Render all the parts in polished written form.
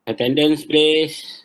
Attendance, please.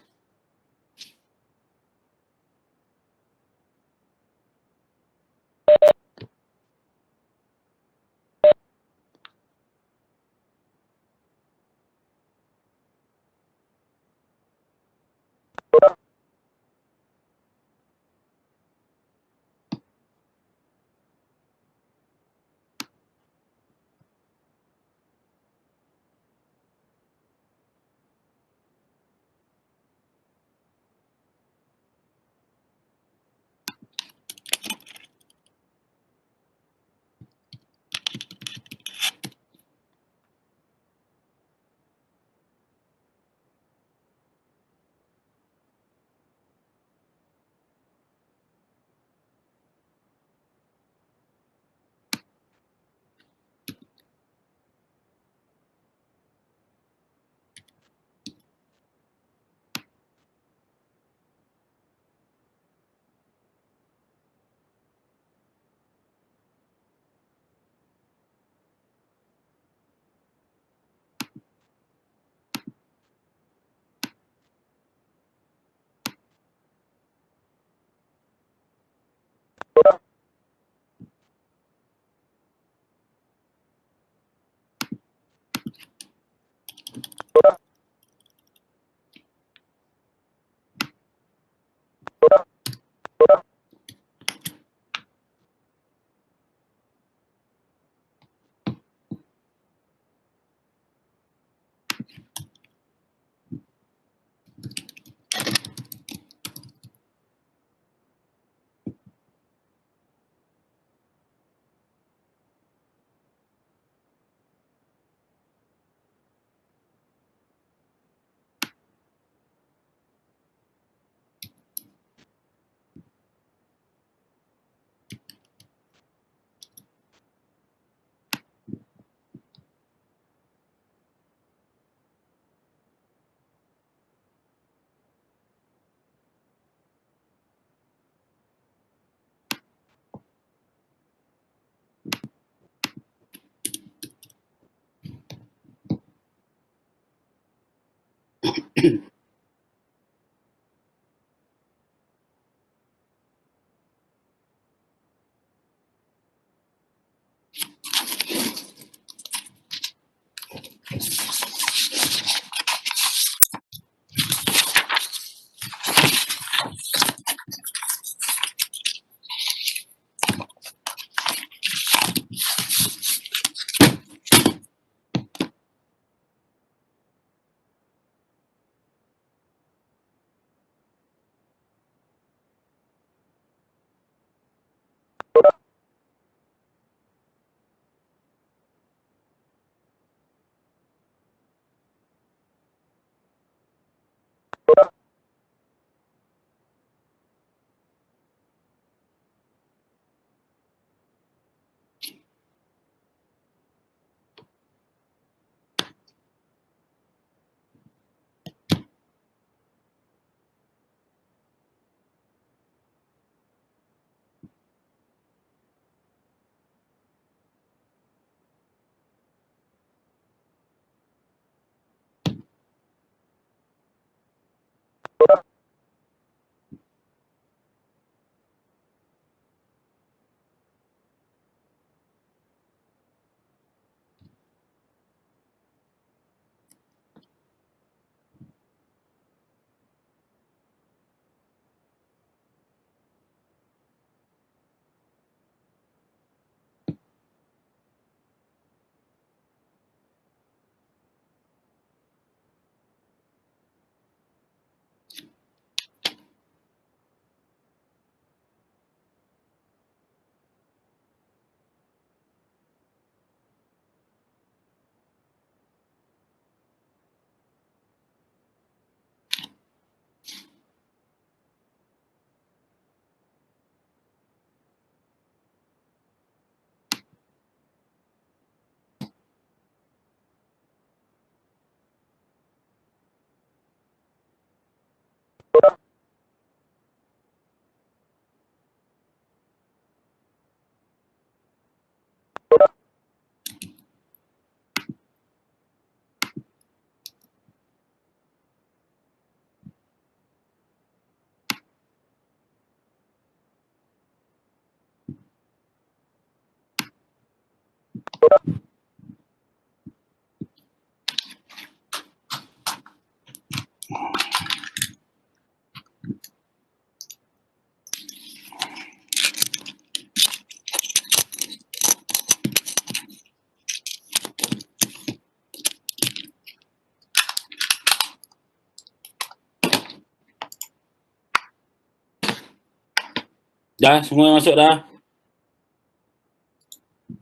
Dah, semua masuk dah.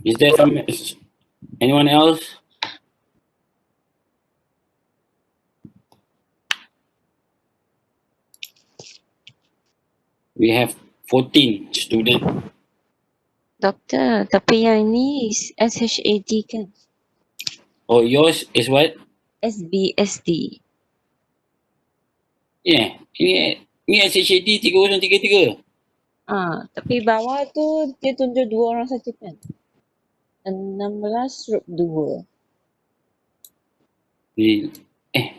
Is there anyone else? We have 14 students. Doktor, tapi yang ni SHAD kan? Oh, yours is what? SBSD. Yeah, ini SHAD 3033. Tapi bawah tu dia tunjuk 2 orang saja kan? 16/2.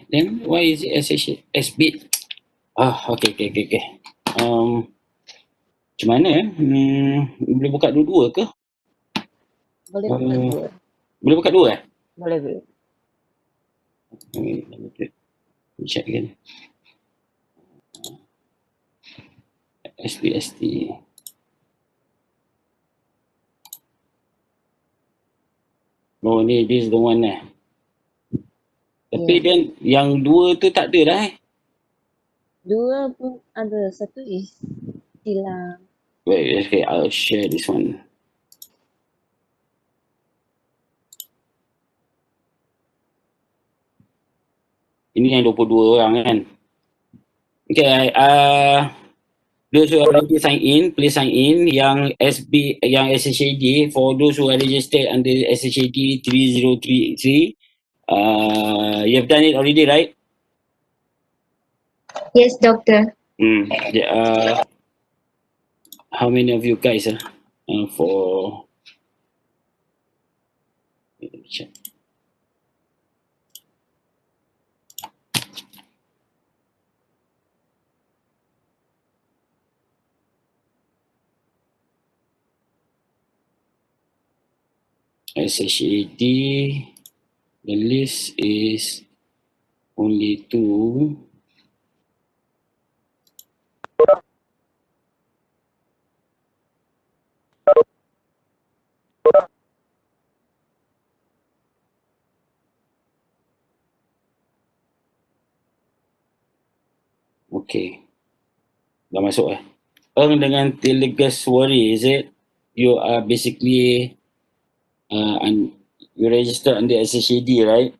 Then why is it SB? Okay. Macam mana boleh buka dua-dua ke? Boleh buka 2. Boleh buka dua Boleh. Check again. SBSD. Oh ni, this is the one Tapi then yang dua tu tak ada dah 2 pun ada. Satu is hilang. Wait, okay, I'll share this one. Ini yang 22 orang kan. Okay, those who are already sign in, please sign in. Yang yang SHAD, for those who are registered under SHAD 3033, you have done it already, right? Yes, doctor. How many of you guys for check. SHAD, the list is only 2. Okay. Dah masuk dengan Telegaswari, is it? You are basically you register under SHAD, right?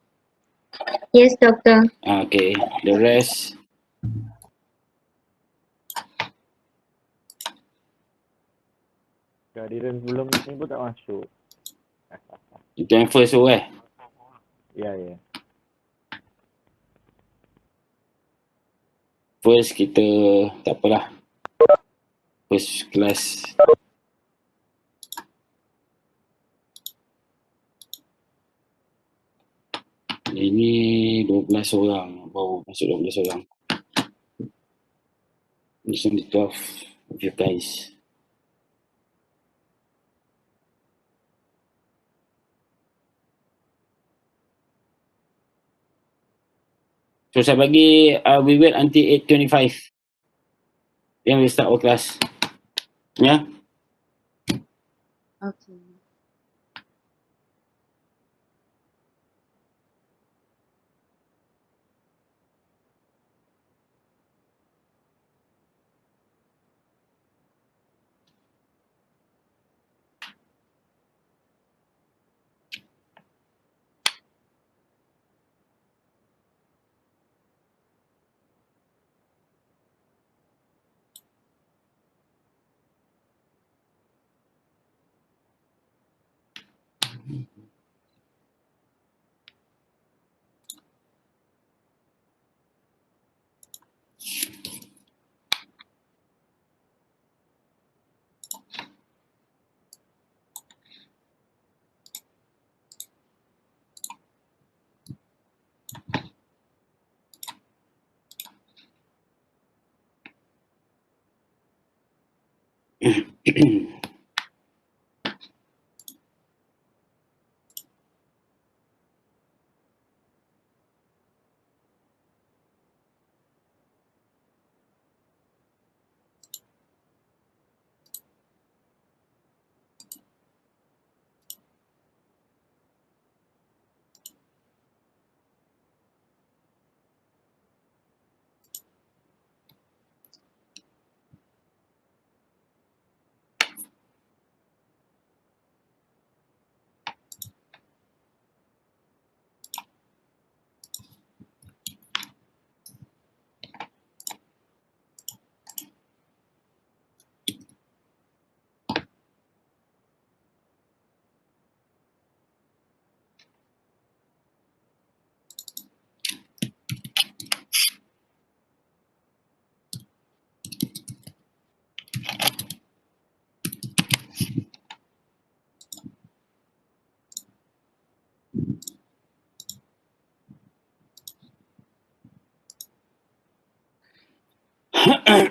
Yes, doctor. Okay. The rest. Kehadiran sebelum ni pun tak masuk. Itu yang first tu Ya. First kita tak apalah. First class. Ini 12 orang. Baru masuk 12 orang. This only 12 of you guys. So saya bagi we wait until 8:25. Then we start our class. Yeah. Okay. Au.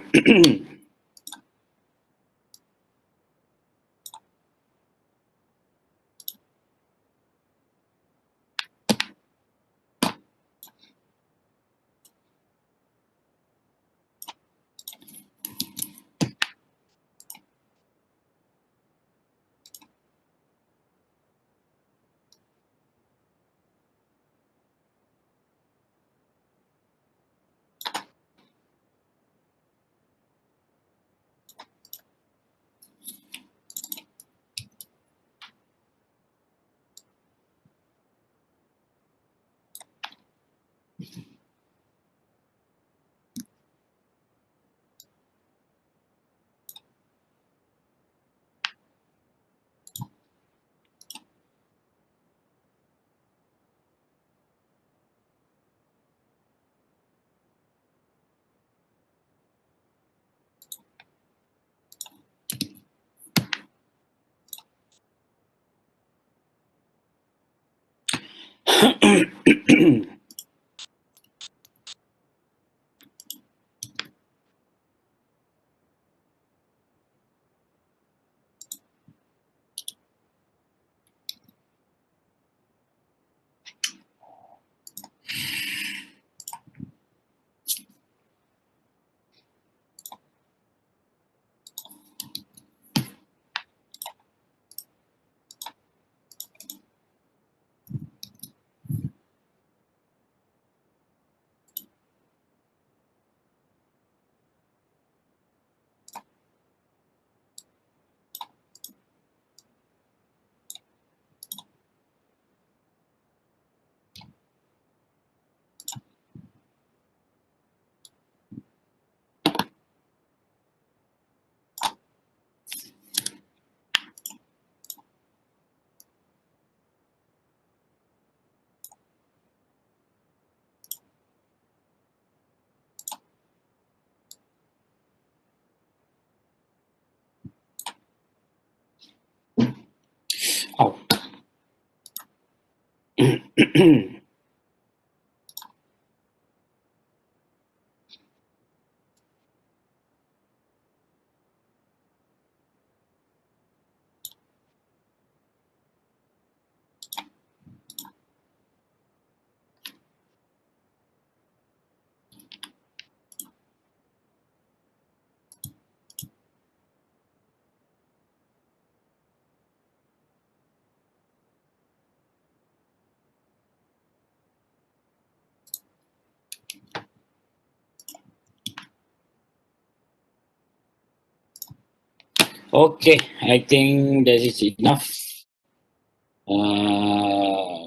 Okay, I think that is enough.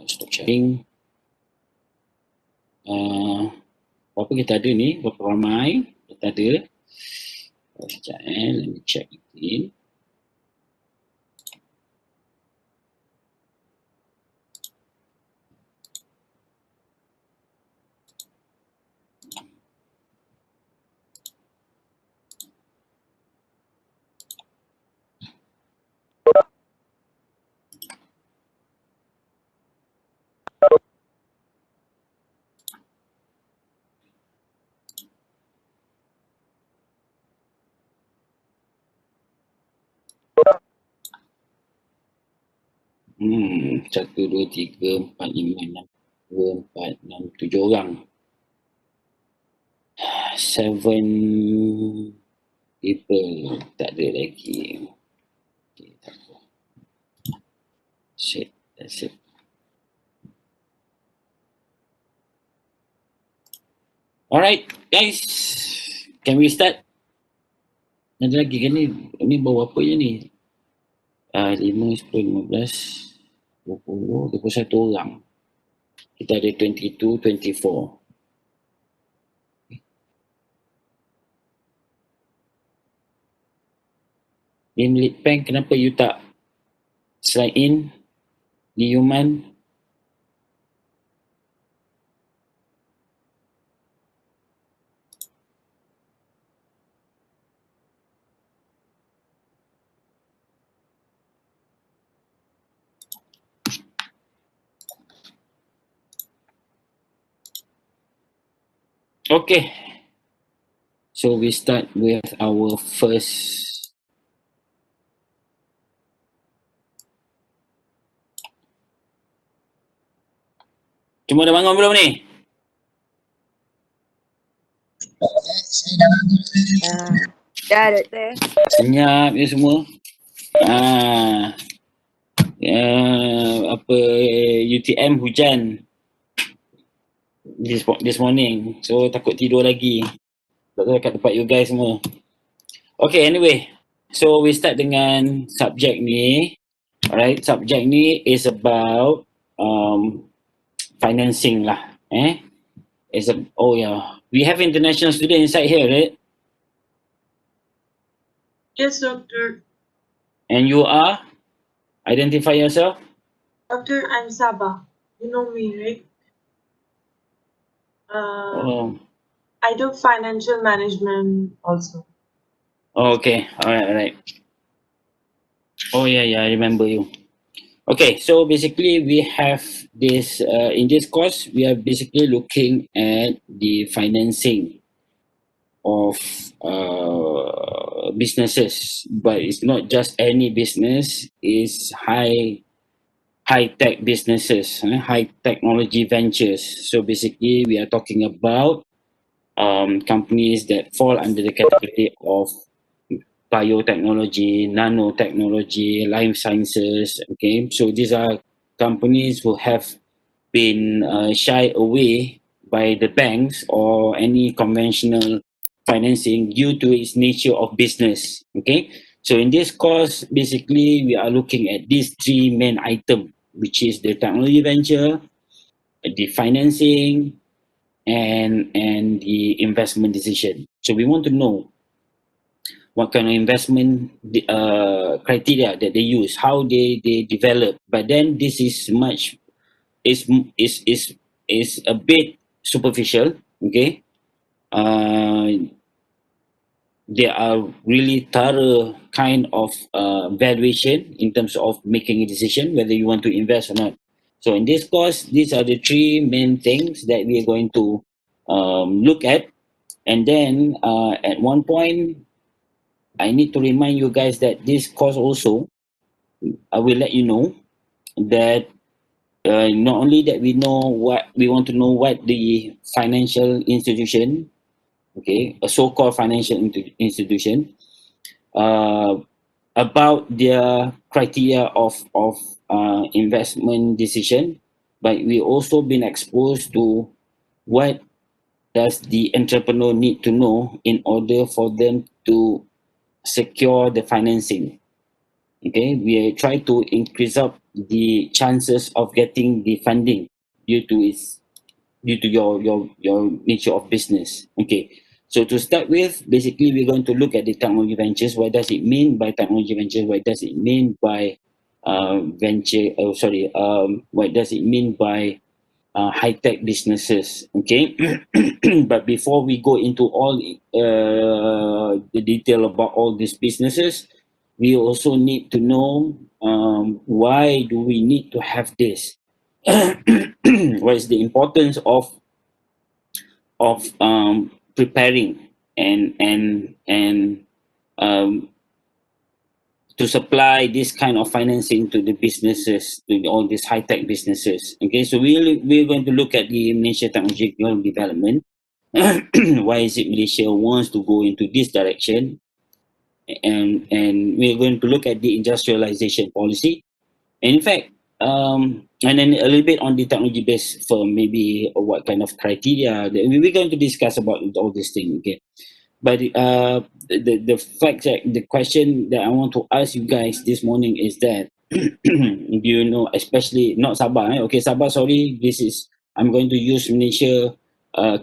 Stop sharing. Berapa kita ada ni? Berapa ramai kita ada? Sekejap let me check again. Satu, dua, tiga, empat, lima, enam. Dua, empat, enam, tujuh orang. 7 people. Tak ada lagi. Okay, tak apa. Shit, that's it. Alright, guys. Can we start? Ada lagi kan ni? Ni bawa apa je ni? 5, 10, 15, 20, 21 orang. Kita ada 22, 24. Lim Lit Peng, kenapa you tak slide in? Ni Yuman. Okay. So we start with our first. Cuma dah bangun belum ni? Dah, Doktor. Senyap je semua. Apa UTM hujan this morning. So takut tidur lagi. Tak tahu kat tempat you guys semua. Okay, anyway. So we start dengan subjek ni. Alright, subjek ni is about financing lah. We have international student inside here, right? Yes, Doctor. And you are? Identify yourself. Doctor, I'm Sabah. You know me, right? I do financial management also. Okay, alright. Oh yeah, I remember you. Okay, so basically we have this, in this course, we are basically looking at the financing of businesses, but it's not just any business, it's high-tech businesses, high technology ventures. So basically we are talking about companies that fall under the category of biotechnology, nanotechnology, life sciences. Okay, so these are companies who have been shy away by the banks or any conventional financing due to its nature of business. Okay, so in this course, basically we are looking at these three main items, which is the technology venture, the financing, and the investment decision. So we want to know what kind of investment criteria that they use, how they develop. But then this is much is is is is a bit superficial. Okay, there are really thorough kind of valuation in terms of making a decision whether you want to invest or not. So in this course, these are the three main things that we are going to look at. And then at one point, I need to remind you guys that this course also, I will let you know that not only that we know what we want to know what the financial institution, okay, a so-called financial institution, about their criteria of investment decision, but we also been exposed to what does the entrepreneur need to know in order for them to secure the financing. Okay, we try to increase up the chances of getting the funding due to your nature of business. Okay, so to start with, basically we're going to look at the technology ventures. What does it mean by technology ventures? What does it mean by what does it mean by high-tech businesses? Okay, but before we go into all the detail about all these businesses, we also need to know why do we need to have this. What is the importance of preparing and to supply this kind of financing to the businesses, to all these high-tech businesses. Okay, so we're going to look at the Malaysia technological development. Why is it Malaysia wants to go into this direction? And we're going to look at the industrialization policy. And in fact, and then a little bit on the technology based firm, maybe what kind of criteria that we're going to discuss about all these things. Okay, but the fact that the question that I want to ask you guys this morning is that do you know, especially not Sabah, okay, Sabah, sorry, this is I'm going to use Malaysia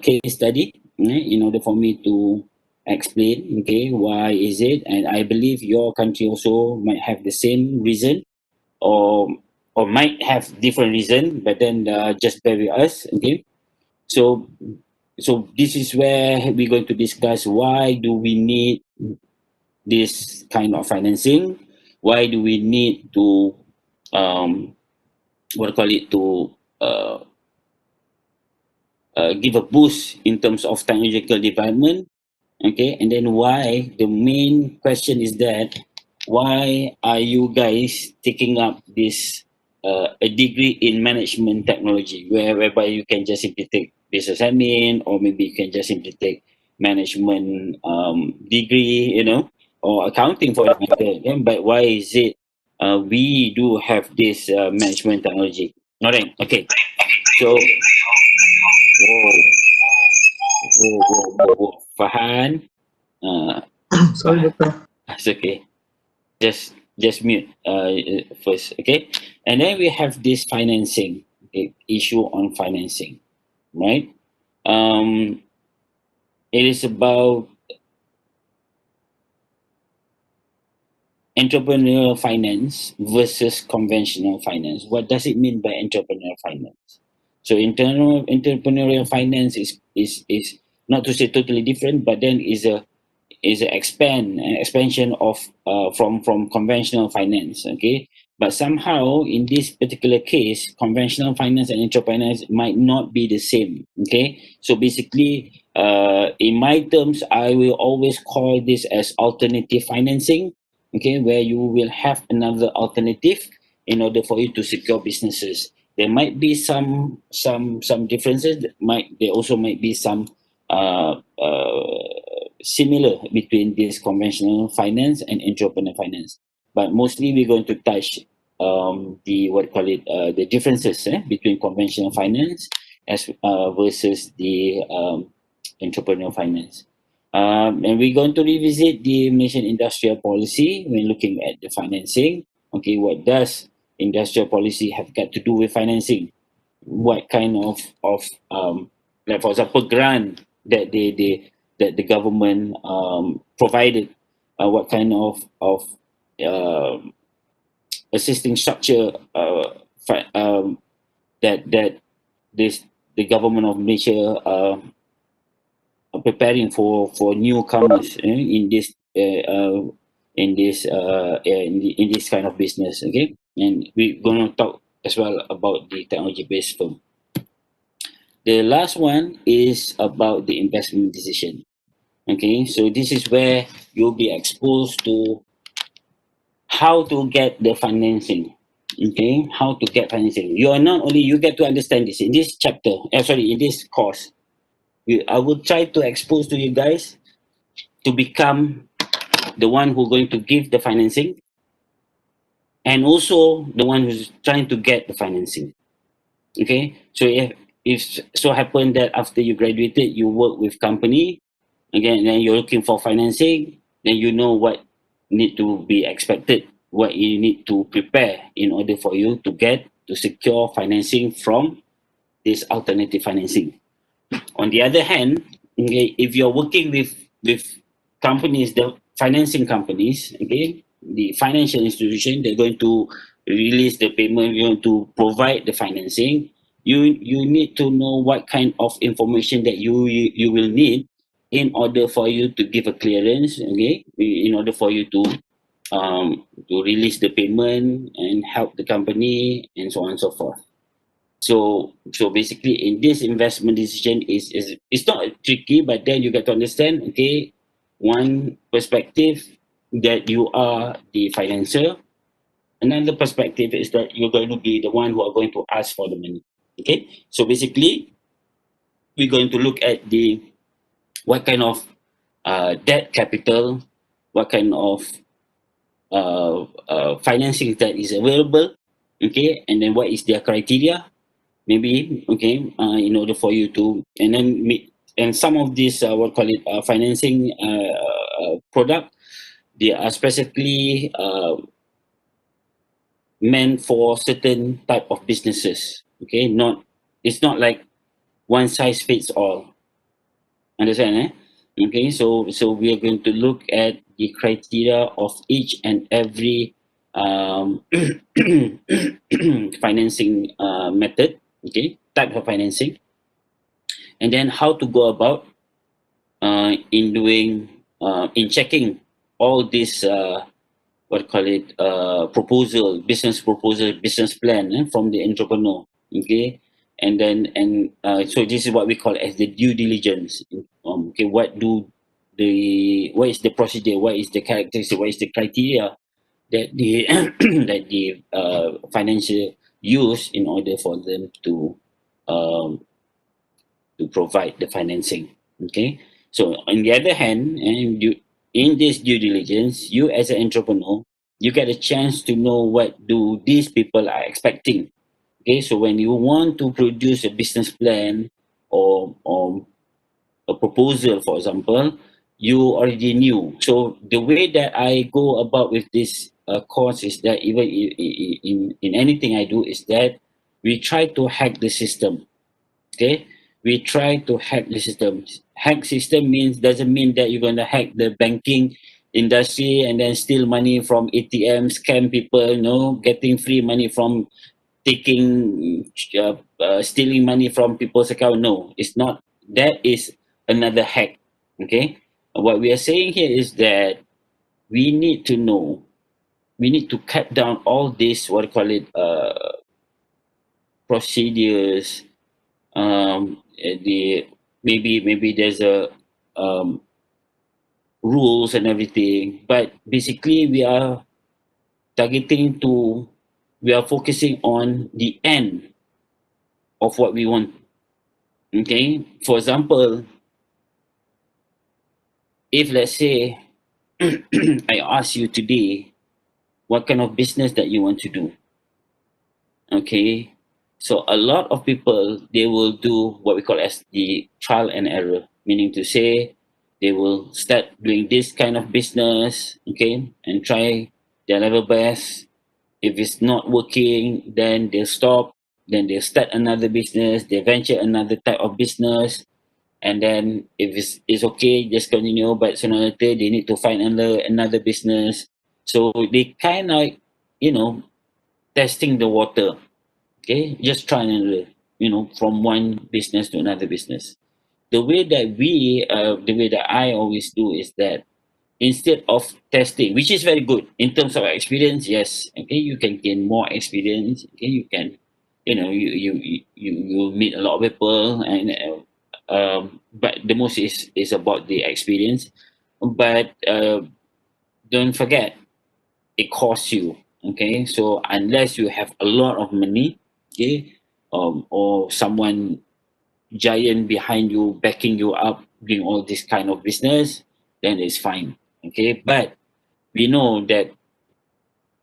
case study in order for me to explain, okay, why is it, and I believe your country also might have the same reason or might have different reason, but then just bear with us. Okay, so this is where we're going to discuss why do we need this kind of financing, why do we need to what do you call it, to give a boost in terms of technological development, Okay, and then why, the main question is that why are you guys taking up this a degree in management technology, whereby you can just simply take business admin, or maybe you can just simply take management degree, you know, or accounting for that matter. Yeah? But why is it we do have this management technology? All right, okay. So, whoa, whoa. Fahan, uh, Sorry, Doctor. it's okay. Just mute first, okay? And then we have this financing, okay, issue on financing, right? Um, it is about entrepreneurial finance versus conventional finance. What does it mean by entrepreneurial finance? So internal entrepreneurial finance is not to say totally different, but then is an expansion of from conventional finance. Okay, but somehow in this particular case, conventional finance and entrepreneurs might not be the same. Okay, so basically, in my terms, I will always call this as alternative financing. Okay, where you will have another alternative in order for you to secure businesses. There might be some differences. There also might be some similar between this conventional finance and entrepreneur finance, but mostly we're going to touch the what call it the differences between conventional finance as versus the entrepreneur finance. And we're going to revisit the Malaysian industrial policy when looking at the financing. Okay, what does industrial policy have got to do with financing? What kind of like for example grant that that the government provided, what kind of uh, assisting structure that this the government of Malaysia are preparing for newcomers in this kind of business. Okay, and we're going to talk as well about the technology based firm. The last one is about the investment decision. Okay, so this is where you'll be exposed to how to get the financing. Okay, how to get financing. You are not only, you get to understand this in this chapter, in this course. I will try to expose to you guys to become the one who's going to give the financing, and also the one who's trying to get the financing. Okay, so if so happen that after you graduated, you work with company, again, then you're looking for financing, then you know what need to be expected, what you need to prepare in order for you to get to secure financing from this alternative financing. On the other hand, okay, if you're working with companies, the financing companies, okay, the financial institution, they're going to release the payment, you're going to provide the financing. You need to know what kind of information that you will need in order for you to give a clearance, okay, in order for you to release the payment and help the company and so on and so forth. So basically in this investment decision is it's not tricky, but then you get to understand, okay, one perspective that you are the financer, another perspective is that you're going to be the one who are going to ask for the money. Okay, so basically we're going to look at the what kind of debt capital, what kind of financing that is available, okay, and then what is their criteria, maybe, okay, in order for you to, and then and some of these what call it financing product, they are specifically meant for certain type of businesses. Okay, not, it's not like one size fits all. Understand, eh? Okay, so we are going to look at the criteria of each and every financing method, okay, type of financing, and then how to go about in doing in checking all these what call it business proposal, business plan from the entrepreneur. Okay, and then so this is what we call as the due diligence. Okay, what do what is the procedure, what is the characteristic, what is the criteria that the that the financial use in order for them um, to provide the financing. Okay, so on the other hand, and you in this due diligence, you as an entrepreneur, you get a chance to know what do these people are expecting. Okay, so when you want to produce a business plan or a proposal, for example, you already knew. So the way that I go about with this course is that even in anything I do is that we try to hack the system. Okay, we try to hack the system. Hack system means doesn't mean that you're going to hack the banking industry and then steal money from ATM, scam people, getting free money from taking stealing money from people's account. No, it's not. That is another hack. Okay, what we are saying here is that we need to know, we need to cut down all this, what do you call it, procedures. The maybe there's a um, rules and everything, but basically targeting to we are focusing on the end of what we want. Okay, for example, if let's say I ask you today what kind of business that you want to do. Okay, so a lot of people, they will do what we call as the trial and error, meaning to say they will start doing this kind of business, okay, and try their level best. If it's not working, then they'll stop, then they'll start another business, they venture another type of business, and then if it's okay, just continue, but sooner or later they need to find another business. So they kind of, you know testing the water. Okay, just trying to, from one business to another business. The way that I always do is that instead of testing, which is very good in terms of experience, yes, okay, you can gain more experience. Okay, you can, you meet a lot of people, and but the most is about the experience. But don't forget, it costs you. Okay, so unless you have a lot of money, okay, or someone giant behind you backing you up doing all this kind of business, then it's fine. Okay, but we know that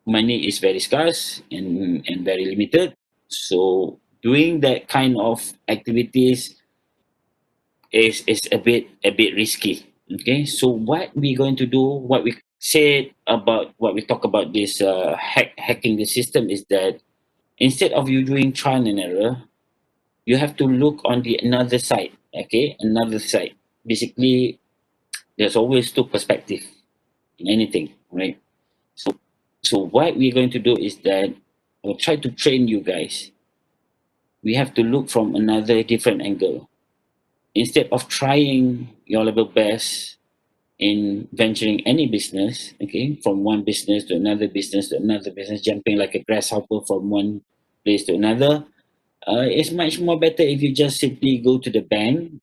money is very scarce and very limited. So doing that kind of activities is a bit risky. Okay, so what we're going to do, what we talk about this hacking the system is that instead of you doing trial and error, you have to look on the another side. Okay, another side. Basically, there's always two perspectives in anything, right? So, so what we're going to do is that we'll try to train you guys. We have to look from another different angle. Instead of trying your level best in venturing any business, okay, from one business to another business to another business, jumping like a grasshopper from one place to another, it's much more better if you just simply go to the bank,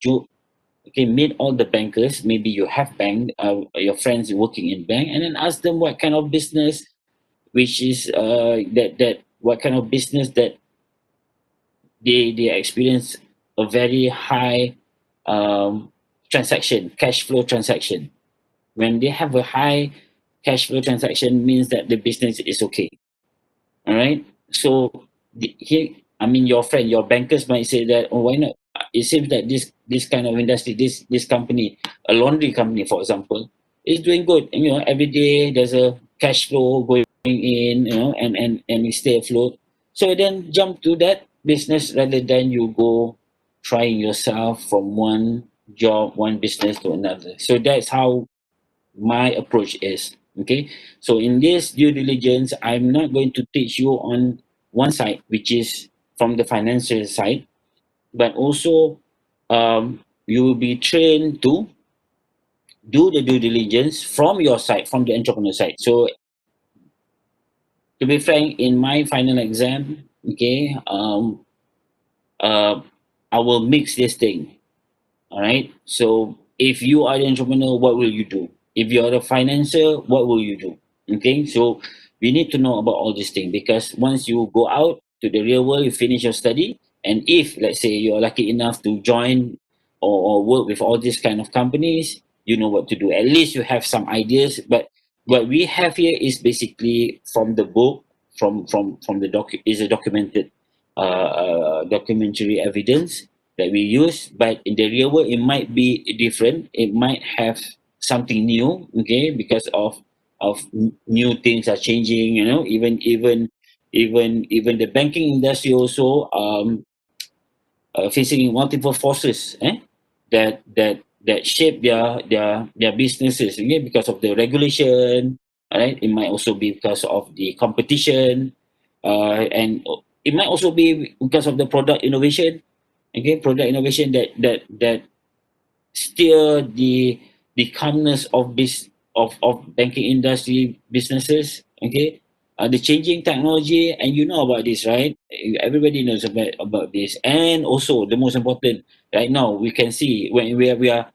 okay, meet all the bankers. Maybe you have bank, your friends working in bank, and then ask them what kind of business, which is that what kind of business that they experience a very high um, transaction, cash flow transaction. When they have a high cash flow transaction, means that the business is okay. All right. So here, I mean, your friend, your bankers might say that, oh, why not? It seems that this kind of industry, this company, a laundry company, for example, is doing good. And, every day there's a cash flow going in, and we stay afloat. So then jump to that business rather than you go trying yourself from one job, one business to another. So that's how my approach is. Okay, so in this due diligence, I'm not going to teach you on one side, which is from the financial side, but also you will be trained to do the due diligence from your side, from the entrepreneur side. So to be frank, in my final exam, okay, uh, I will mix this thing. All right, so if you are the entrepreneur, what will you do? If you are a financer, what will you do? Okay, so we need to know about all these things, because once you go out to the real world, you finish your study, and if let's say you're lucky enough to join or work with all these kind of companies, you know what to do. At least you have some ideas. But what we have here is basically from the book, from the is a documented documentary evidence that we use. But in the real world, it might be different. It might have something new, okay, because of new things are changing. You know, even the banking industry also facing multiple forces, that shape their businesses, okay, because of the regulation, right? It might also be because of the competition, and it might also be because of the product innovation, okay, product innovation that steer the calmness of banking industry businesses, okay. The changing technology, and you know about this, right? Everybody knows about this. And also the most important, right now we can see, when we are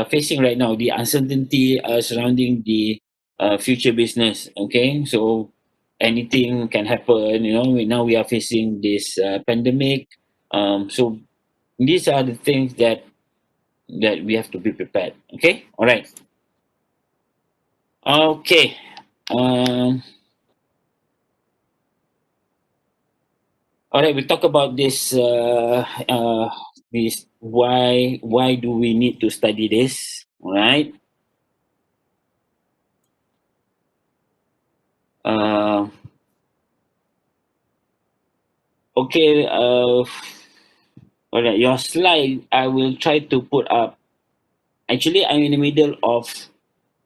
facing right now the uncertainty surrounding the future business, okay. So anything can happen, you know. Now we are facing this pandemic. So these are the things that we have to be prepared. Okay, all right. Okay. Um, all right. We talk about this. Why do we need to study this? All right. Uh, okay. All right. Your slide, I will try to put up. Actually, I'm in the middle of,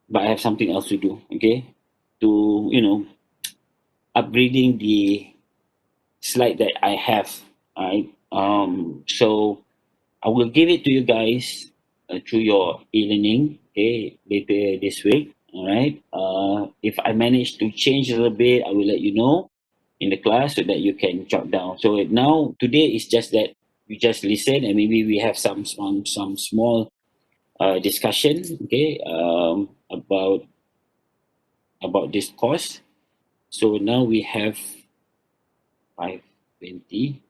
but I have something else to do. Okay, to upgrading the slide that I have. All right. So I will give it to you guys through your e-learning, okay, later this week. All right. If I manage to change a little bit, I will let you know in the class so that you can jot down. So now today is just that we just listen, and maybe we have some small discussion, okay, about this course. So now we have 5:20,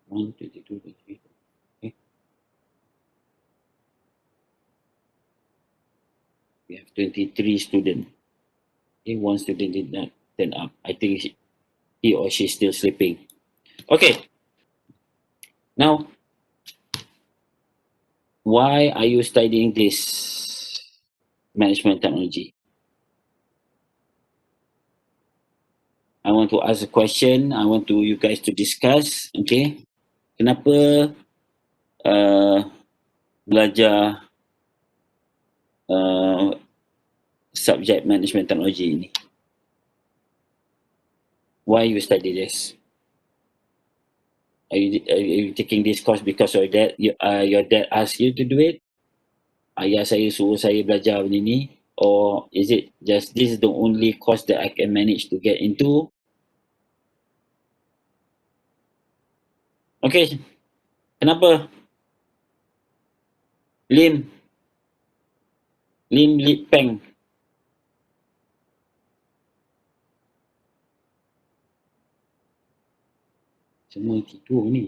1:22, 23. Okay. We have 23 students. Okay, one student did not turn up. I think he or she is still sleeping. Okay, now why are you studying this management technology? I want to ask a question. I want you guys to discuss. Okay, kenapa uh, belajar uh, subject management technology ini? Why you study this? Are you taking this course because your dad asked you to do it? Ayah saya suruh saya belajar benda ni, or is it just this is the only course that I can manage to get into? Okay, kenapa? Lim Lip Peng. Semua tidur ni.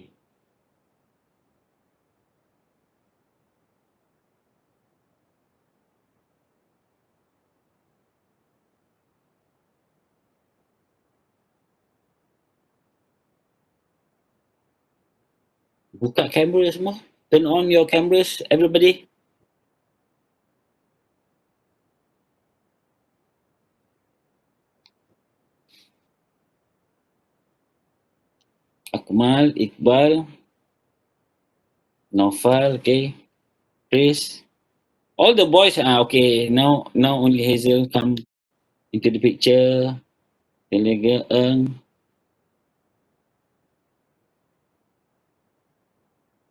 Buka kamera semua. Turn on your cameras, everybody. Akmal, Iqbal, Naufal, okay. Chris. All the boys, okay. Now only Hazel come into the picture. Telega Eng.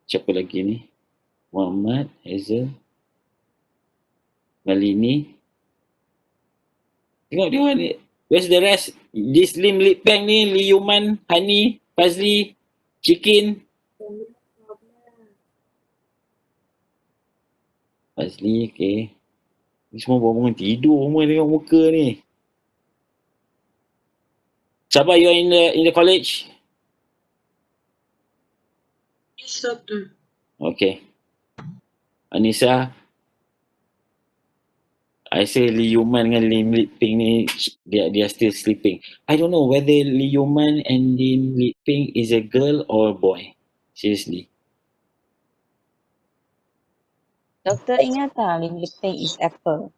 Siapa lagi ni? Muhammad, Hazel, Malini. Tengok dia ni. Where's the rest? This Lim Lip Peng ni, Lee Yuman, Hani, Fazli, Chikin. Asli, okay. Ni semua baru bangun tidur semua tengok muka ni. Sabah, you are in the college? Yes, doctor. Okay. Anissa, I say Lee Yuman dengan Lim Lip Ping ni, they are still sleeping. I don't know whether Lee Yuman and Lim Lip Ping is a girl or a boy. Seriously. Doktor ingat tak Lim Lip Ping is apple?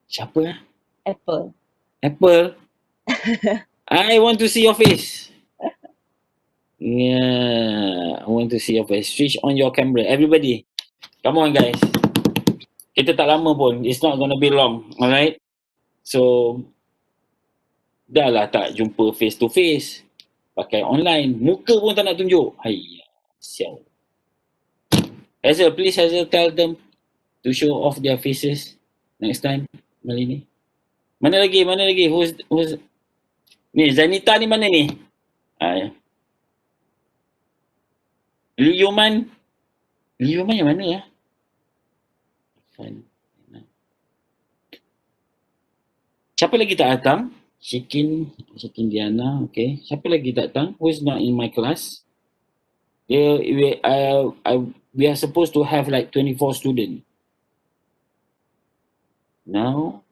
Siapa lah? Apple. Apple? I want to see your face. Yeah, I want to see your face. Switch on your camera. Everybody, come on guys. Kita tak lama pun. It's not gonna be long. Alright? So, dah lah tak jumpa face to face. Pakai online. Muka pun tak nak tunjuk. Hai, sial. Hazel, please Hazel tell them to show off their faces next time. Kali ni. Mana lagi? Who's ni Zanita ni mana ni? Liuman yang mana ya? Siapa lagi tak datang? Shikin Diana, okay. Siapa lagi tak datang? Who's not in my class? We are supposed to have like 24 students. Now,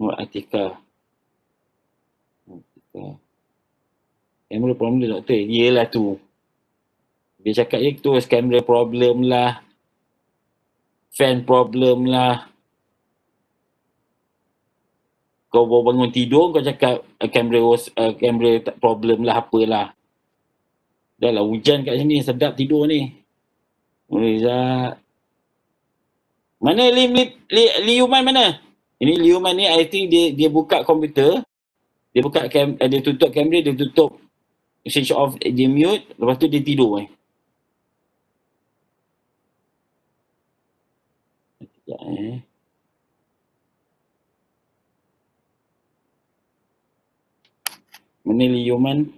Nur Atika. Camera problem dia doktor. Yelah tu. Dia cakap je tu camera problem lah. Fan problem lah. Kau baru bangun tidur, kau cakap kamera problem lah, apalah. Dah lah hujan kat sini, sedap tidur ni. Reza. Mana Liuman mana? Ini Liuman ni, I think dia buka komputer. Dia buka dia tutup kamera, dia tutup switch off, dia mute. Lepas tu dia tidur. Sekejap Mana Liuman?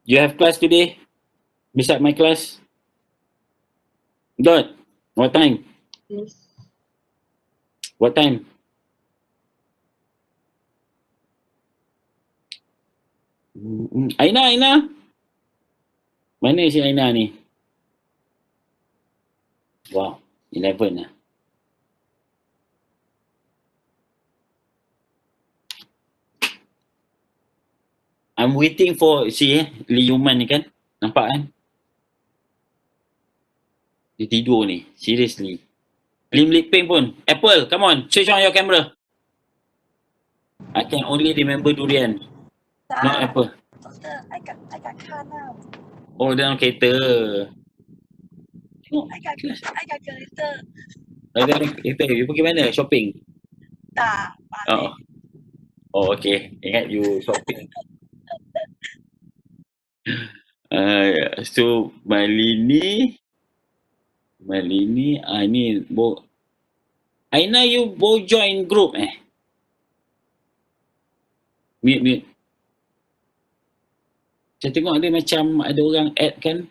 You have class today? Beside my class? Dot, what time? Yes. What time? Aina. Mana si Aina ni? Wow, 11 lah. I'm waiting for Liuman ni kan. Nampak kan? Dia tidur ni. Seriously. Lim Lip Ping pun. Apple, come on. Switch on your camera. I can only remember durian. Not apple. Doktor, I kat kanan. Oh, dalam kereta. Tengok. I kat kereta. Dalam kereta. You pergi mana? Shopping? Tak, balik. Oh, okay. Ingat you shopping. So, Malini, ni Aina, you both join group Mute. Saya tengok ada macam ada orang add kan?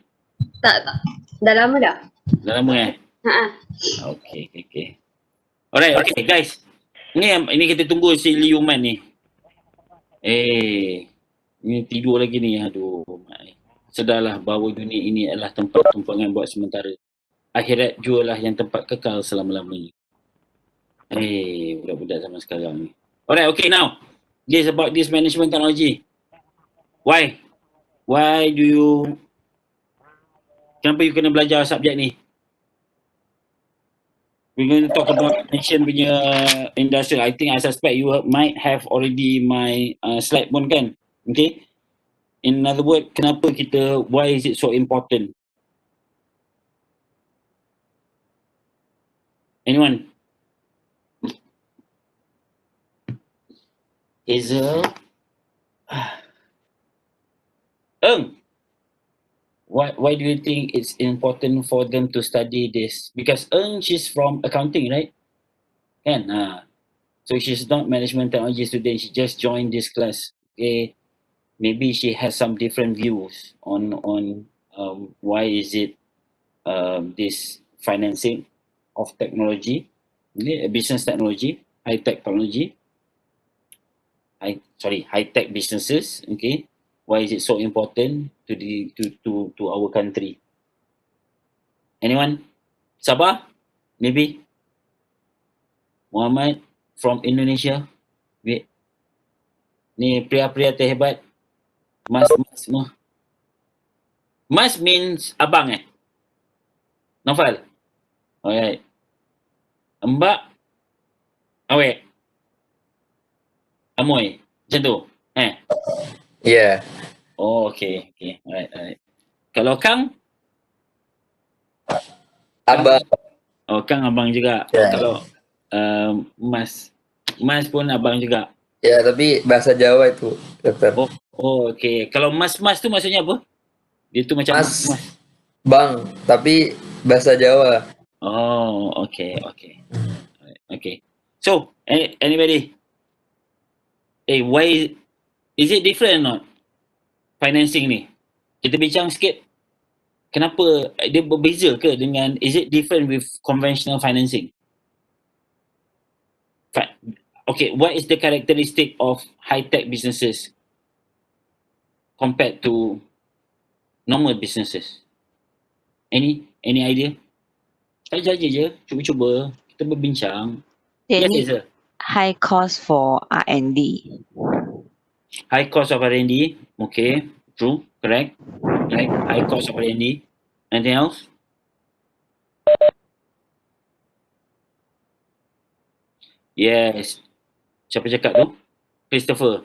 Tak. Dah lama dah. Dah lama Okay. Alright, okay guys. Ini kita tunggu si Liuman ni. Ni tidur lagi ni. Aduh. Sedarlah bahawa dunia ini adalah tempat tumpangan buat sementara. Akhirat jualah yang tempat kekal selama-lamanya. Budak-budak zaman sekarang ni. Alright, okay now. This about this management technology. Why do you... Kenapa you kena belajar subjek ni? We're going to talk about nation punya industry. I think I suspect you might have already my slide pun kan? Okay? In other words, why is it so important? Anyone? Hazel? why do you think it's important for them to study this? Because she's from accounting, right? Kan? So she's not management technology student. She just joined this class. Okay, maybe she has some different views on why is it this financing of technology, okay, business technology, high tech technology, high tech businesses. Okay, why is it so important to to our country? Anyone? Sabah? Maybe Muhammad from Indonesia. Wait, ni pria-pria terhebat. Mas semua. Mas means abang Naufal? Alright. Mbak? Awet? Amoy? Macam tu? Yeah. Oh, okay. Okay. Alright. Kalau Kang? Abang. Oh, Kang abang juga. Ya. Kalau Mas pun abang juga. Ya, tapi bahasa Jawa itu, dokter. Oh, okay. Kalau mas tu maksudnya apa? Dia tu macam Mas. Bang, tapi bahasa Jawa. Oh, okay. Alright, okay. So, anybody? Why is it different or not? Financing ni. Kita bincang sikit. Kenapa dia berbeza ke dengan, is it different with conventional financing? Okay, what is the characteristic of high-tech businesses compared to normal businesses? Any idea? Saja je, cuba-cuba. Kita berbincang. They Yes, need sir. high cost for R&D. High cost of R&D. Okay, true, correct. Right, high cost of R&D. Anything else? Yes. Siapa cakap tu? Christopher.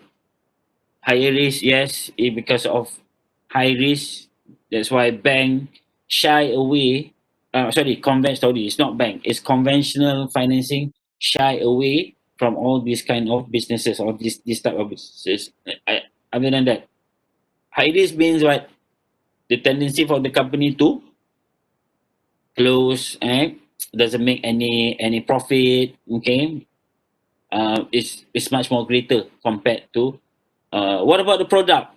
Higher risk, yes, because of high risk. That's why bank shy away. It's not bank. It's conventional financing shy away from all these kind of businesses or this type of businesses. Other than that, high risk means what? The tendency for the company to close, doesn't make any profit. Okay, is much more greater compared to. What about the product?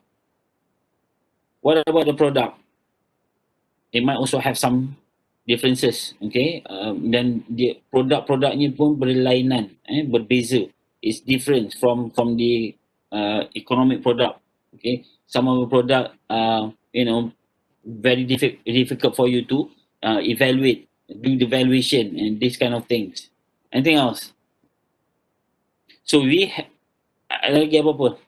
It might also have some differences. Okay, dan dia produk-produknya pun berlainan, berbeza. It's different from the economic product. Okay, some of the product very difficult for you to evaluate, do the valuation and this kind of things. Anything else? So lagi apa?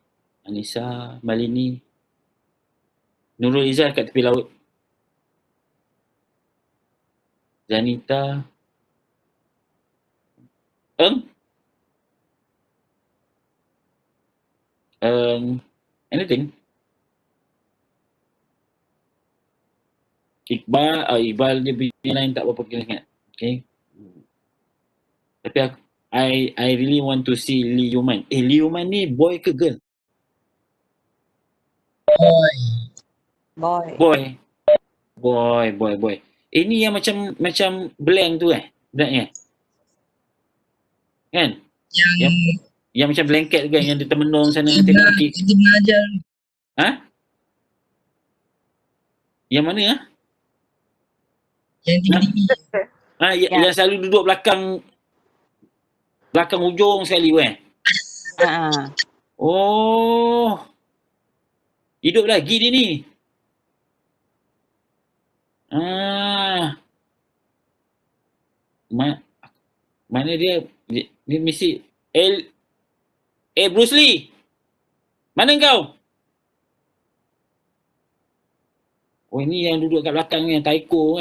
Anissa, Malini, Nurul Izzah kat tepi laut. Zanita. Anything? Iqbal dia punya lain tak berapa kena ingat. Okay. Tapi I really want to see Lee Yuman. Lee Yuman ni boy ke girl? Boy. Boy. Ni yang macam blank tu budaknya. Kan? Yang macam blanket tu kan, yang dia termenung sana tengok kaki. Kita belajar. Yang mana Yang tinggi-tinggi. Yang selalu duduk belakang hujung sekali Oh. Hidup lagi dia ni. Mana dia mesti Bruce Lee. Mana kau? Oh, ini yang duduk kat belakang ni, Taiko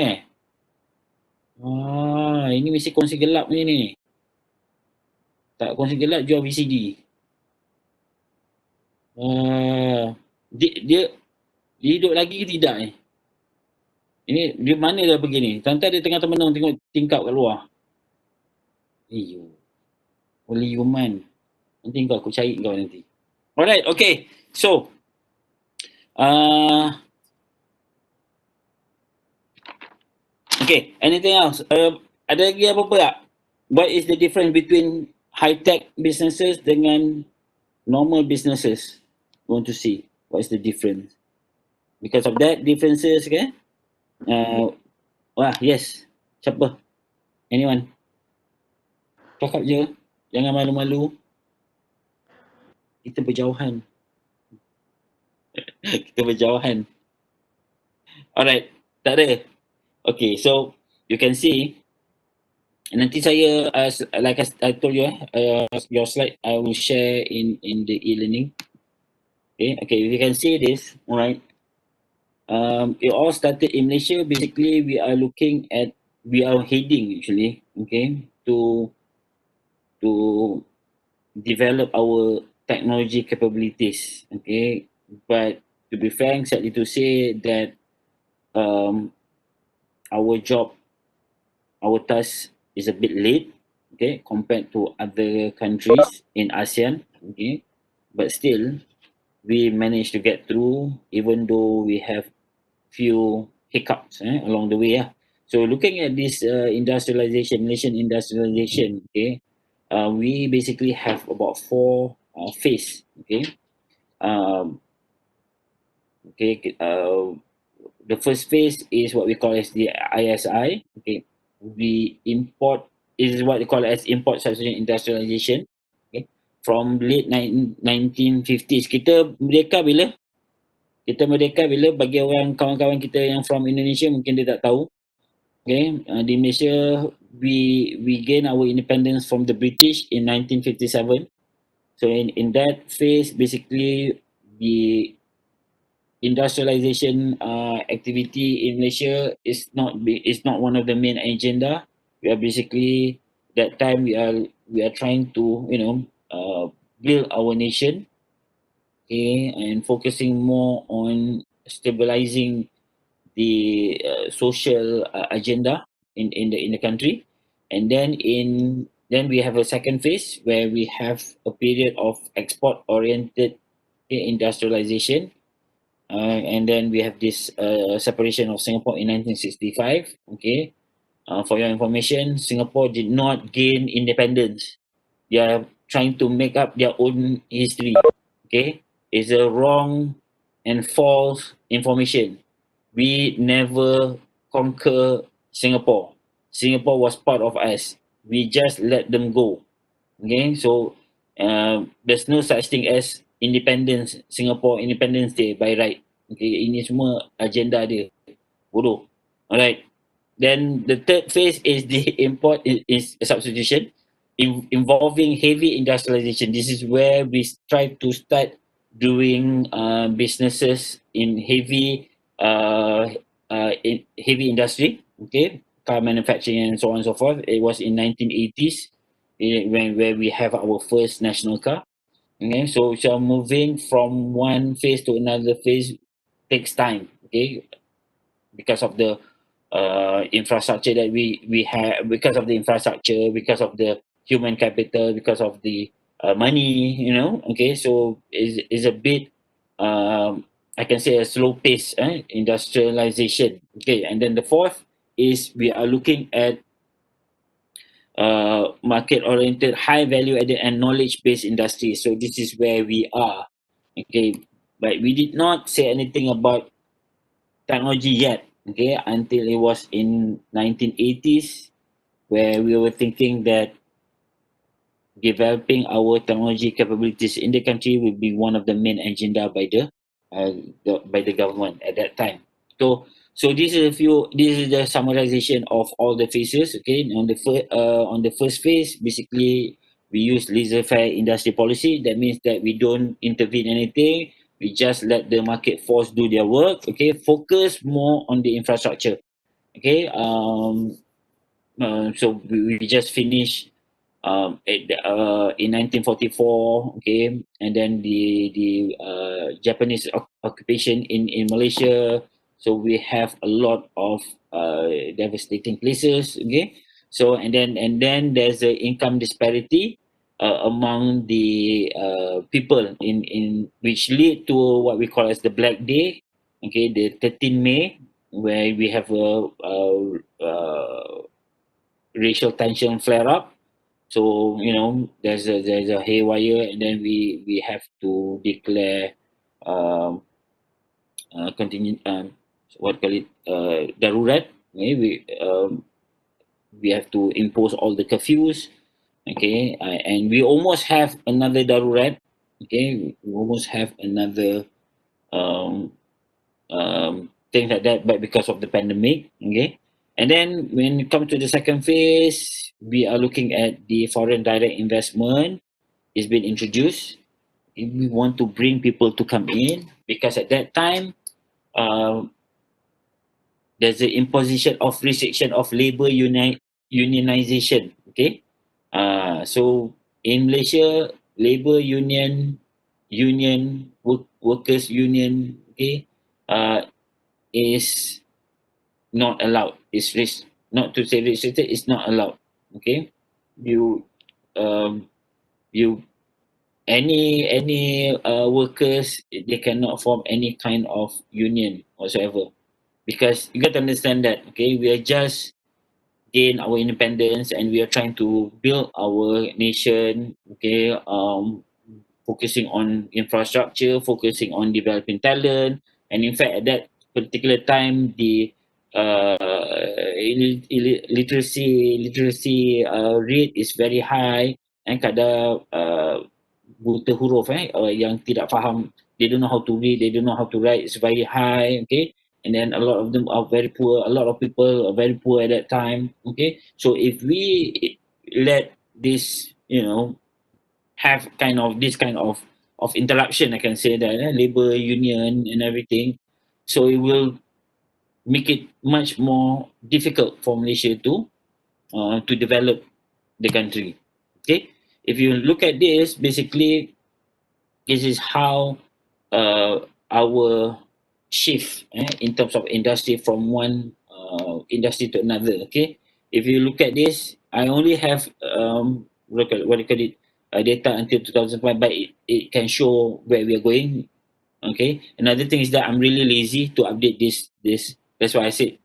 ini mesti kongsi gelap ni. Tak kongsi gelap, jual VCD. Dia hidup lagi ke tidak ni? Ini dia mana dah pergi ni? Tante dia tengah termenung tengok tingkap kat luar. Oleh Yuman. Nanti aku cari kau nanti. Alright, okay. So, Okay, anything else? Ada lagi apa-apa tak? What is the difference between high-tech businesses dengan normal businesses? Want to see what is the difference? Because of that differences, okay? Yes. Siapa? Anyone? Cakap je. Jangan malu-malu. Kita berjauhan. Kita berjauhan. Alright. Tak ada. Okay, so you can see nanti saya like I told you your slide I will share in the e-learning. Okay, if you can see this, all right. It all started in Malaysia. Basically, we are heading actually, okay, to develop our technology capabilities, okay. But to be frank, sadly to say that um, our job, our task is a bit late, okay, compared to other countries in ASEAN, okay. But still, we managed to get through, even though we have few hiccups along the way. So looking at this industrialization, Malaysian industrialization, okay, we basically have about four phase, okay. Um, the first phase is what we call as the ISI. Okay, we import is what we call as import substitution industrialization. Okay, from late 1950s. Kita merdeka bila bagi orang kawan-kawan kita yang from Indonesia mungkin dia tak tahu. Okay, di Malaysia we gain our independence from the British in 1957. So in that phase, basically the industrialization activity in Malaysia is not one of the main agenda. We are basically that time we are trying to build our nation, okay, and focusing more on stabilizing the social agenda in the country, and then we have a second phase where we have a period of export oriented industrialization, and then we have this separation of Singapore in 1965. Okay, for your information, Singapore did not gain independence. They are trying to make up their own history. Okay, it's a wrong and false information. We never conquer Singapore. Singapore was part of us. We just let them go. Okay, so there's no such thing as independence, Singapore Independence Day by right. Okay, ini semua agenda dia. Bodoh. Alright. Then the third phase is the import is substitution involving heavy industrialization. This is where we try to start doing businesses in heavy industry. Okay, car manufacturing and so on and so forth. It was in 1980s when where we have our first national car. Okay, so moving from one phase to another phase takes time. Okay, because of the infrastructure that we have, because of the infrastructure, because of the human capital, because of the money, okay, so is a bit I can say a slow pace industrialization. Okay, and then the fourth is we are looking at market oriented, high value added and knowledge based industries. So this is where we are. Okay, but we did not say anything about technology yet, okay, until it was in 1980s where we were thinking that developing our technology capabilities in the country will be one of the main agenda by the government at that time. So this is the summarization of all the phases. Okay, on the first phase, basically we use laissez-faire industry policy. That means that we don't intervene anything. We just let the market force do their work. Okay, focus more on the infrastructure. Okay, so we just finished in 1944, okay, and then the Japanese occupation in Malaysia. So we have a lot of devastating places, okay. So and then there's a income disparity among the people in which lead to what we call as the Black Day, okay, the 13 May, where we have a racial tension flare up. So there's a haywire, and then we have to declare um, continue what call it darurat. Okay, we have to impose all the curfews. Okay, and we almost have another darurat. Okay, we almost have another um, things like that, but because of the pandemic. Okay, and then when it comes to the second phase, we are looking at the foreign direct investment is being introduced. We want to bring people to come in, because at that time uh, there's the imposition of restriction of labor unionization. Okay, so in Malaysia, labor workers union, okay, is not allowed. Not to say restricted, it's not allowed. Okay, you um you any workers, they cannot form any kind of union whatsoever, because you got to understand that, okay, we are just gain our independence, and we are trying to build our nation. Okay, focusing on infrastructure, focusing on developing talent, and in fact, at that particular time, the literacy rate is very high, and kadar buta huruf yang tidak faham, they don't know how to read, they don't know how to write, is very high. Okay, and then a lot of them are very poor, a lot of people are very poor at that time. Okay, so if we let this, have this kind of interruption, I can say that, labor union and everything, so it will make it much more difficult for Malaysia to develop the country. Okay, if you look at this, basically, this is how our shift, in terms of industry, from one industry to another. Okay, if you look at this, I only have what do you call it, data until 2005, but it can show where we are going. Okay, another thing is that I'm really lazy to update this. That's why I said,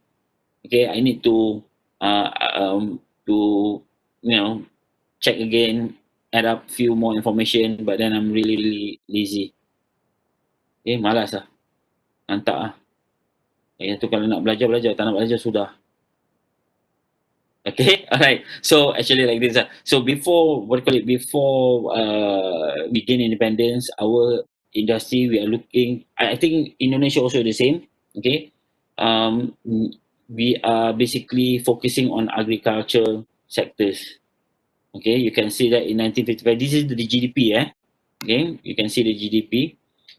okay, I need to check again, add up few more information, but then I'm really really lazy. Malas lah. Nantak lah. Tu kalau nak belajar, belajar. Tak nak belajar, sudah. Okay, alright. So actually like this. So before, before we gain independence, our industry, we are looking, I think Indonesia also the same. Okay. We are basically focusing on agriculture sectors. Okay, you can see that in 1955, this is the GDP, okay, you can see the GDP.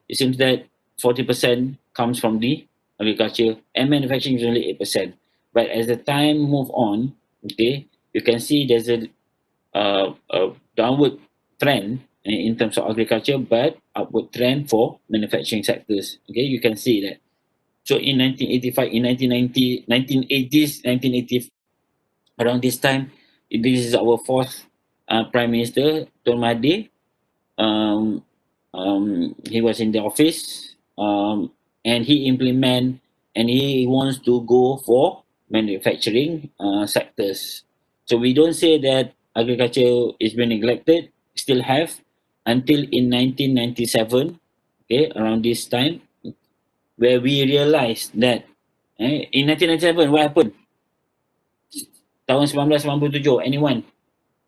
It seems that 40% comes from the agriculture, and manufacturing is only 8%. But as the time move on, okay, you can see there's a downward trend in terms of agriculture, but upward trend for manufacturing sectors. Okay, you can see that. So in 1985, in 1990, 1980s, 1980, around this time, this is our fourth Prime Minister, Tun Mahathir. He was in the office, and he wants to go for manufacturing sectors. So we don't say that agriculture is being neglected, still have, until in 1997, okay, around this time, where we realized that in 1997, what happened? Tahun 1997, anyone?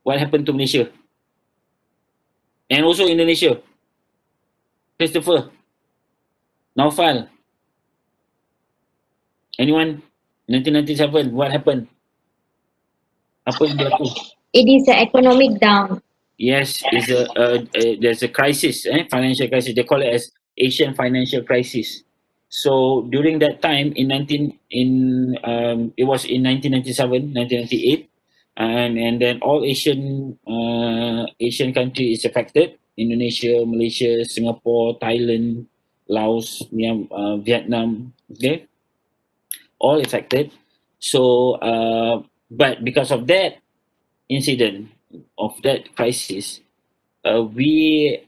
What happened to Malaysia? And also Indonesia? Christopher, Naufal, anyone? 1997, what happened? Apa yang berlaku? It is an economic down. Yes, is there's a crisis, financial crisis. They call it as Asian financial crisis. So during that time, it was in 1997, 1998, and then all Asian country is affected. Indonesia, Malaysia, Singapore, Thailand, Laos, Vietnam, okay, all affected. So, but because of that incident, of that crisis, we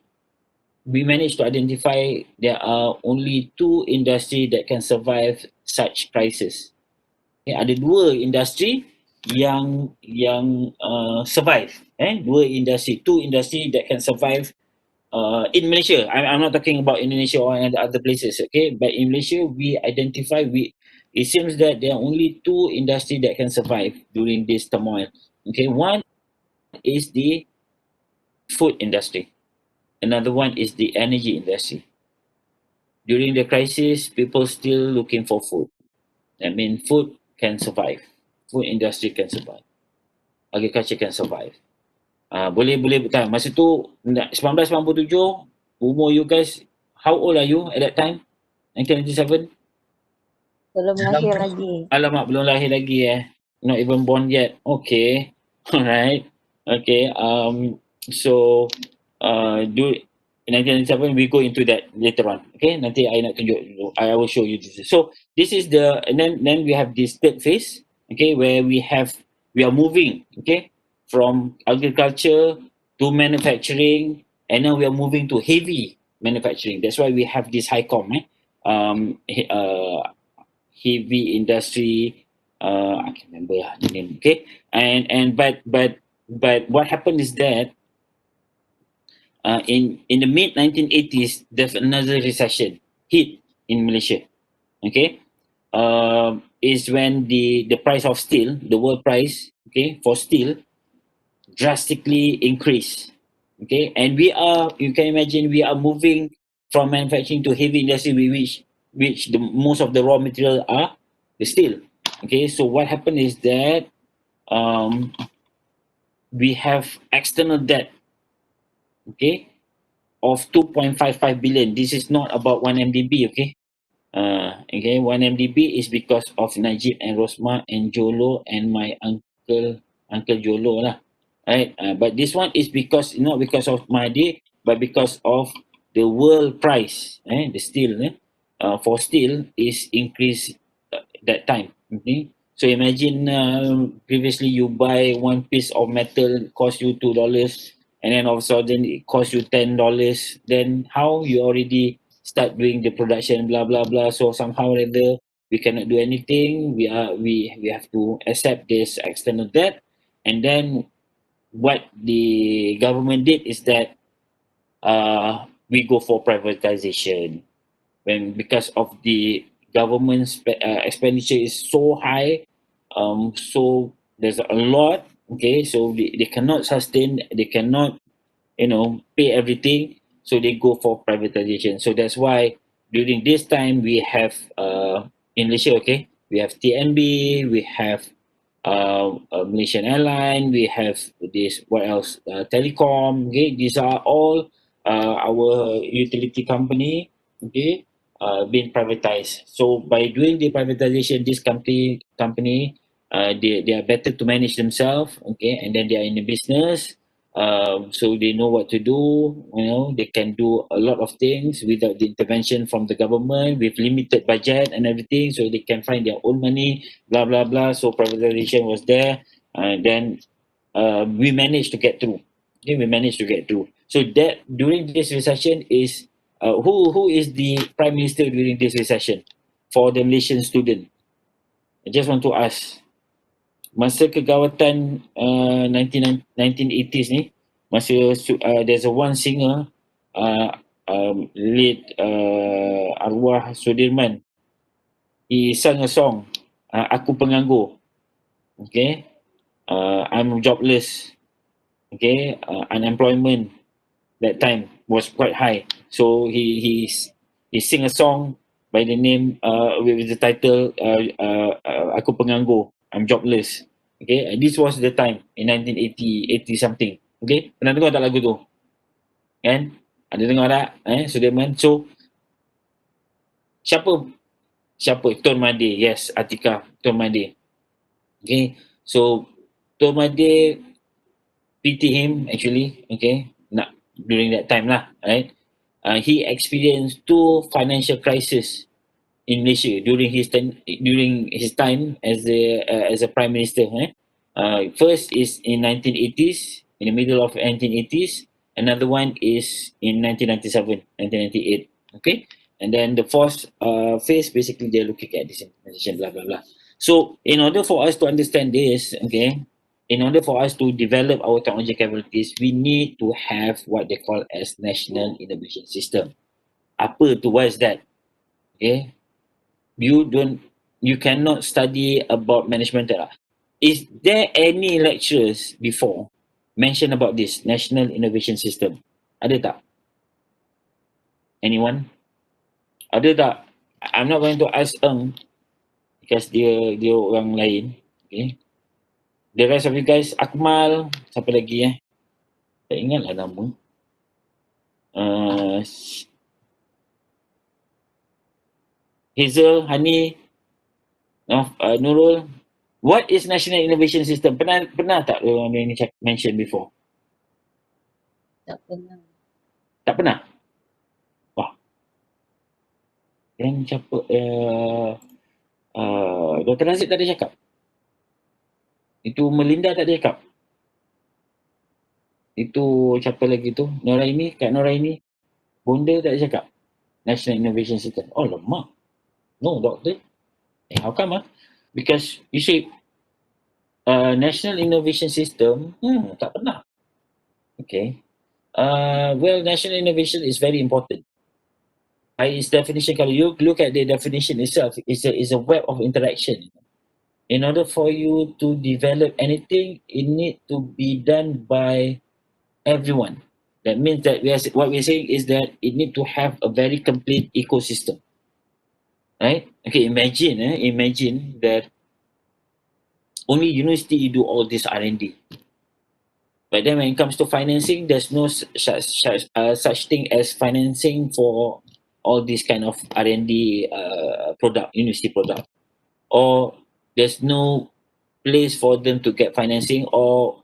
managed to identify there are only two industries that can survive such crisis. ada dua industri yang survive. Two industry that can survive in Malaysia. I'm not talking about Indonesia or any other places, okay? But in Malaysia, it seems that there are only two industry that can survive during this turmoil. Okay, one is the food industry. Another one is the energy industry. During the crisis, people still looking for food. I mean, food can survive. Food industry can survive. Agriculture can survive. Boleh betul. Masa tu 1997, umur you guys, how old are you at that time? 1997? Belum lahir lagi. Alamak, belum lahir lagi Not even born yet. Okay. Alright. Okay. So, do in 1997 we go into that later on. Okay. Nanti I nak tunjuk dulu. I will show you this. So, this is and then we have this third phase. Okay, where we are moving. Okay, from agriculture to manufacturing, and now we are moving to heavy manufacturing. That's why we have this HICOM. Heavy industry. I can't remember the name. Okay, but what happened is that in the mid 1980s, there's another recession hit in Malaysia. Okay, is when the price of steel, the world price, okay, for steel drastically increased. Okay, and you can imagine, we are moving from manufacturing to heavy industry, which the most of the raw material are the steel. Okay, so what happened is that we have external debt, okay, of 2.55 billion. This is not about 1 MDB, okay. Okay, 1 MDB is because of Najib and Rosma and Jolo and my uncle Jolo lah. Right? But this one is not because of Mahdi, but because of the world price. The steel, for steel is increased that time. Okay? So imagine, previously you buy one piece of metal cost you $2, and then all of a sudden it costs you $10. Then how you already start doing the production, blah blah blah. So somehow or other we cannot do anything. We have to accept this external debt, and then what the government did is that we go for privatization, because of the government's expenditure is so high. So there's a lot. Okay, so they cannot sustain, they cannot pay everything, so they go for privatization. So that's why during this time we have in Malaysia, okay, we have TNB, we have Malaysian Airline, we have this, what else, Telecom. Okay, these are all our utility company, okay, being privatized. So by doing the privatization, this company they are better to manage themselves, okay, and then they are in the business. So they know what to do. They can do a lot of things without the intervention from the government, with limited budget and everything, so they can find their own money, blah blah blah. So privatization was there, and then we managed to get through. Okay, we managed to get through. So that during this recession is who is the prime minister during this recession for the Malaysian student? I just want to ask. Masa kegawatan 1980s ni, masa there's a one singer, late arwah Sudirman, he sang a song, Aku Penganggur. Okay, I'm jobless. Okay, unemployment that time was quite high, so he sing a song by the name, with the title, Aku Penganggur, I'm jobless. Okay, and this was the time in 1980, 80 something. Okay, pernah dengar tak lagu tu? Kan? Ada dengar tak? Sudirman. So siapa Tun Mahathir? Yes, Atika, Tun Mahathir. Okay, so Tun Mahathir pity him actually. Okay, during that time lah, right? He experienced two financial crises in Malaysia during his time as a prime minister. First is in 1980s, in the middle of 1980s. Another one is in 1997, 1998. Okay, and then the fourth phase, basically they're looking at this implementation, blah blah blah. So in order for us to understand this, okay, in order for us to develop our technology capabilities, we need to have what they call as national innovation system. Apa tu? What is that? Okay, you cannot study about management lah. Is there any lecturers before mention about this national innovation system? Ada tak? Anyone? Ada tak? I'm not going to ask Eng because dia orang lain. Okay. The rest of you guys, Akmal, siapa lagi Tak ingat lah nama. Uh, Hazel, Hani, Nurul. What is National Innovation System? Pernah tak orang ni mention before? Tak pernah. Tak pernah? Wah. Yang siapa? Dr. Razid tak ada cakap? Itu Melinda tak ada cakap? Itu siapa lagi tu? Noraini, Kak Noraini. Bonda tak ada cakap? National Innovation System. Oh, lemak. No, doctor. How come? Because you see, National Innovation System, tak pernah. Okay. Well, national innovation is very important. By its definition, kalau you look at the definition itself, it's a web of interaction. In order for you to develop anything, it need to be done by everyone. That means that what we're saying is that it need to have a very complete ecosystem. Right? Okay, imagine that only university do all this R&D. But then when it comes to financing, there's no such thing as financing for all this kind of R&D product, university product. Or there's no place for them to get financing, or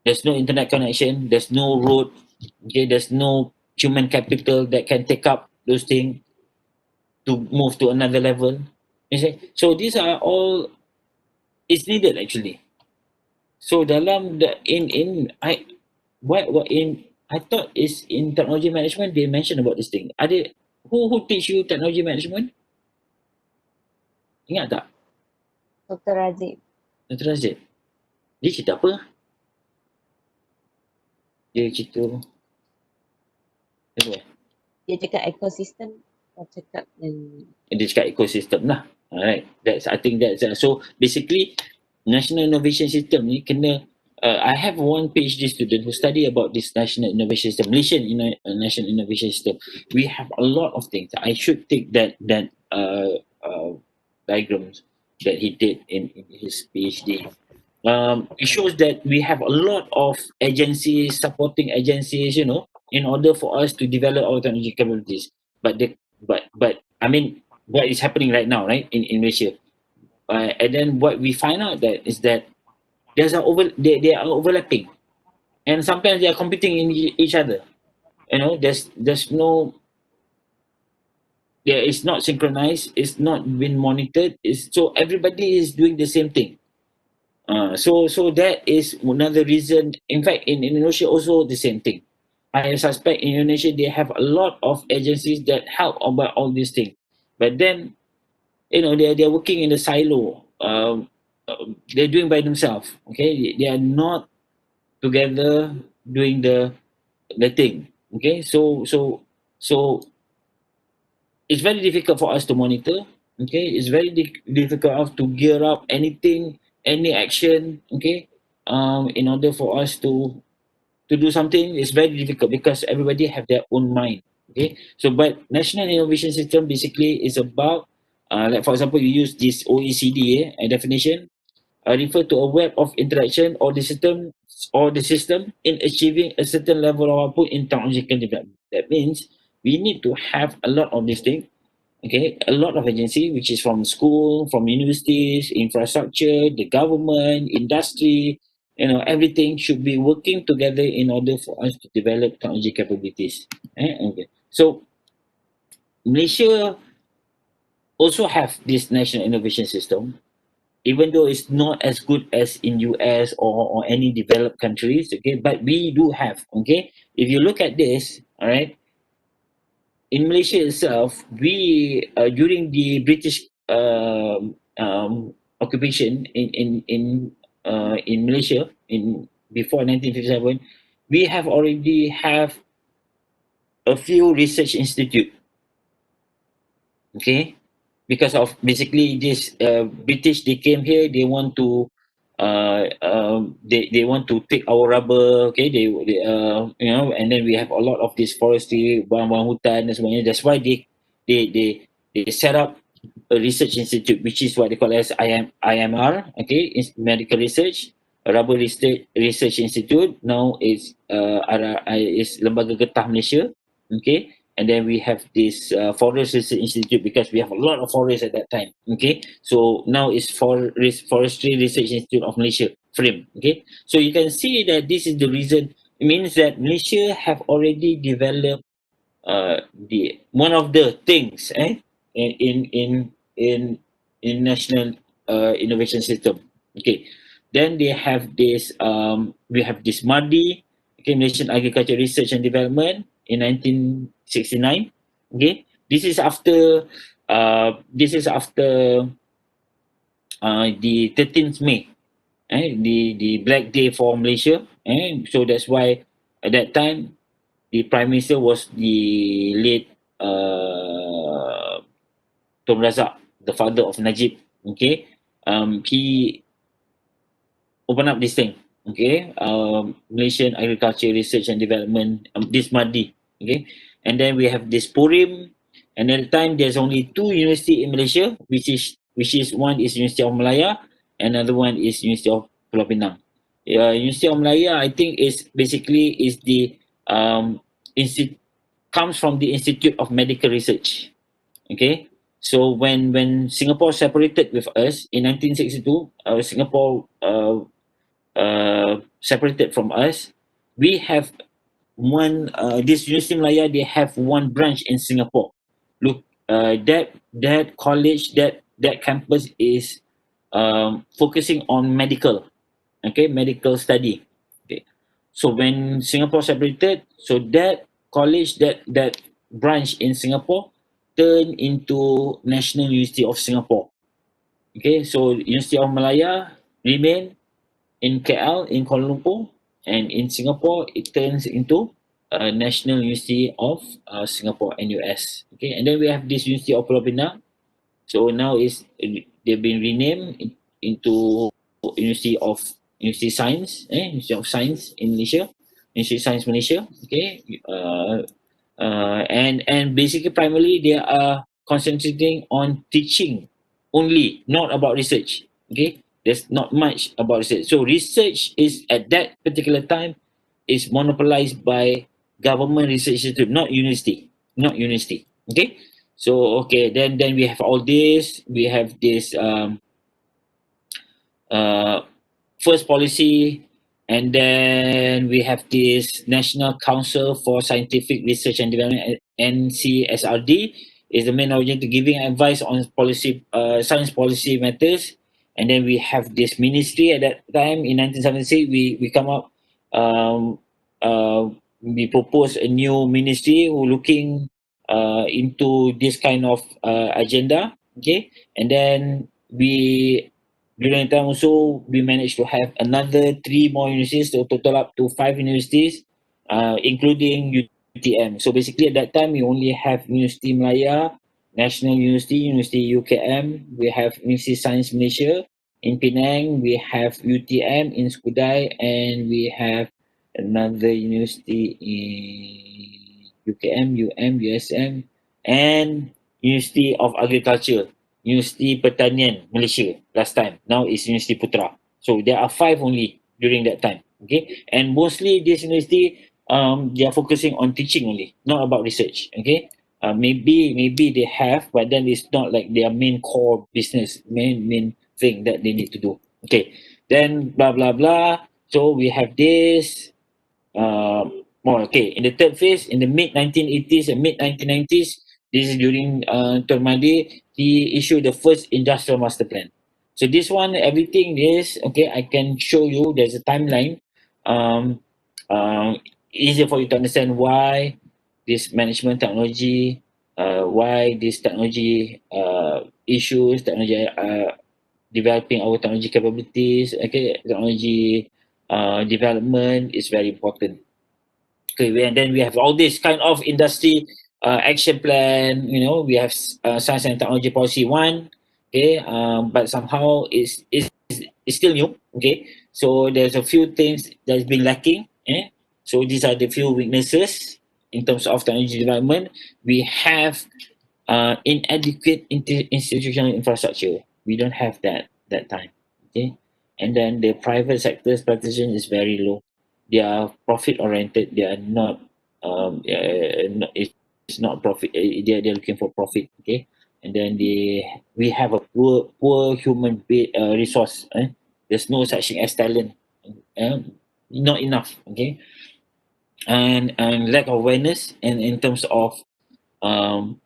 there's no internet connection, there's no road, okay, there's no human capital that can take up those things to move to another level. You see? So these are all, it's needed actually. So dalam the I thought is in technology management they mentioned about this thing. Ada who teach you technology management? Ingat tak? Dr. Razif. Dr. Razid. Dia cerita apa? Dia cerita apa? Dia cakap ekosistem. Kau cakap Dia cakap ekosistem lah. Alright. I think that's so basically national innovation system ni kena I have one PhD student who study about this national innovation system, Malaysian national innovation system. We have a lot of things. I should take that diagrams that he did in his PhD. It shows that we have a lot of agencies, supporting agencies, in order for us to develop our technology capabilities. But I mean, what is happening right now, right, in Malaysia? And then what we find out is that they are overlapping, and sometimes they are competing in each other. There's no, there is not synchronized, it's not been monitored, so everybody is doing the same thing. So that is another reason. In fact, in Indonesia also the same thing. I suspect in Indonesia they have a lot of agencies that help about all these things, but then they're working in the silo. They're doing by themselves. Okay, they are not together doing the thing. Okay, so it's very difficult for us to monitor. Okay, it's very difficult to gear up anything, any action. Okay, in order for us to do something, it's very difficult because everybody have their own mind. Okay, so but national innovation system basically is about like for example you use this OECD definition, refer to a web of interaction or the system in achieving a certain level of output in technological development. That means we need to have a lot of these things. Okay, a lot of agency, which is from school, from universities, infrastructure, the government, industry, everything should be working together in order for us to develop technology capabilities. Okay. So Malaysia also have this national innovation system, even though it's not as good as in US or any developed countries, okay, but we do have, okay. If you look at this, all right, in Malaysia itself, we during the British occupation in Malaysia in before 1957, we have already have a few research institute. Okay, because of basically this British, they came here, they want to they want to take our rubber. Okay, they you know, and then we have a lot of this forestry, bawang hutan dan sebagainya. That's why they they they set up a research institute, which is what they call as IMR. Okay, is medical research, rubber research institute. Now is Lembaga Getah Malaysia. Okay, and then we have this forest research institute, because we have a lot of forests at that time. Okay, so now it's forestry research institute of Malaysia, frame. Okay, so you can see that this is the reason. It means that Malaysia have already developed the one of the things in in in in, in national innovation system. Okay, then they have this we have this MADI, okay, Malaysian Agriculture Research and Development, in 1969. Okay, this is after the 13th May, the Black Day for Malaysia. So that's why at that time the Prime Minister was the late Tun Razak, the father of Najib. Okay, he opened up this thing. Okay, Malaysian Agriculture Research and Development, this MADI. Okay, and then we have this Purim, and at the time there's only two university in Malaysia, which is one is University of Malaya, another one is University of Pulau Pinang. University of Malaya, I think, is basically is the comes from the Institute of Medical Research. Okay, so when Singapore separated with us in 1962, Singapore separated from us, we have one this University Malaya, they have one branch in Singapore. Look, that college, that campus is focusing on medical. Okay, medical study. Okay, so when Singapore separated, so that college, that branch in Singapore turned into National University of Singapore. Okay, so University of Malaya remain in KL, in Kuala Lumpur, and in Singapore it turns into National University of Singapore, NUS. Okay, and then we have this University of Pulau Pinang. So now they've been renamed into University of University of Science in Malaysia, University of Science Malaysia. Okay, and basically primarily they are concentrating on teaching only, not about research. Okay, there's not much about research. So research is at that particular time is monopolized by government research institute, not university, not university. Okay, so okay, then we have all this. We have this uh, first policy, and then we have this National Council for Scientific Research and Development, NCSRD, is the main origin to giving advice on policy, science policy matters. And then we have this ministry at that time in 1976. We come up, um, uh, we propose a new ministry who looking into this kind of agenda. Okay, and then during that time also, we managed to have another three more universities, to total up to five universities, including UTM. So basically, at that time, we only have University Malaya, National University, University UKM. We have University Science Malaysia in Penang. We have UTM in Skudai, and we have another university in UKM, USM, and University of Agriculture, Universiti Pertanian Malaysia last time. Now it's University Putra. So there are five only during that time. Okay, and mostly this university they are focusing on teaching only, not about research. Okay, maybe they have, but then it's not like their main core business, main thing that they need to do. Okay, then blah blah blah. So we have this okay, in the third phase, in the mid 1980s and mid 1990s, this is during Tun Mahathir, he issued the first industrial master plan. So this one, everything is okay. I can show you. There's a timeline. Um, Easier for you to understand why this management technology, why this technology issues, technology developing our technology capabilities, okay, technology development is very important. Okay, and then we have all this kind of industry action plan. You know, we have science and technology policy one. Okay, but somehow it's still new. Okay, so there's a few things that's been lacking. So these are the few weaknesses in terms of technology development. We have inadequate institutional infrastructure. We don't have that time. Okay, and then the private sector's participation is very low. They are profit oriented. They are not. It's not profit. They're looking for profit. Okay, and then we have a poor human resource. There's no such thing as talent. Not enough. Okay, and lack of awareness and in terms of um,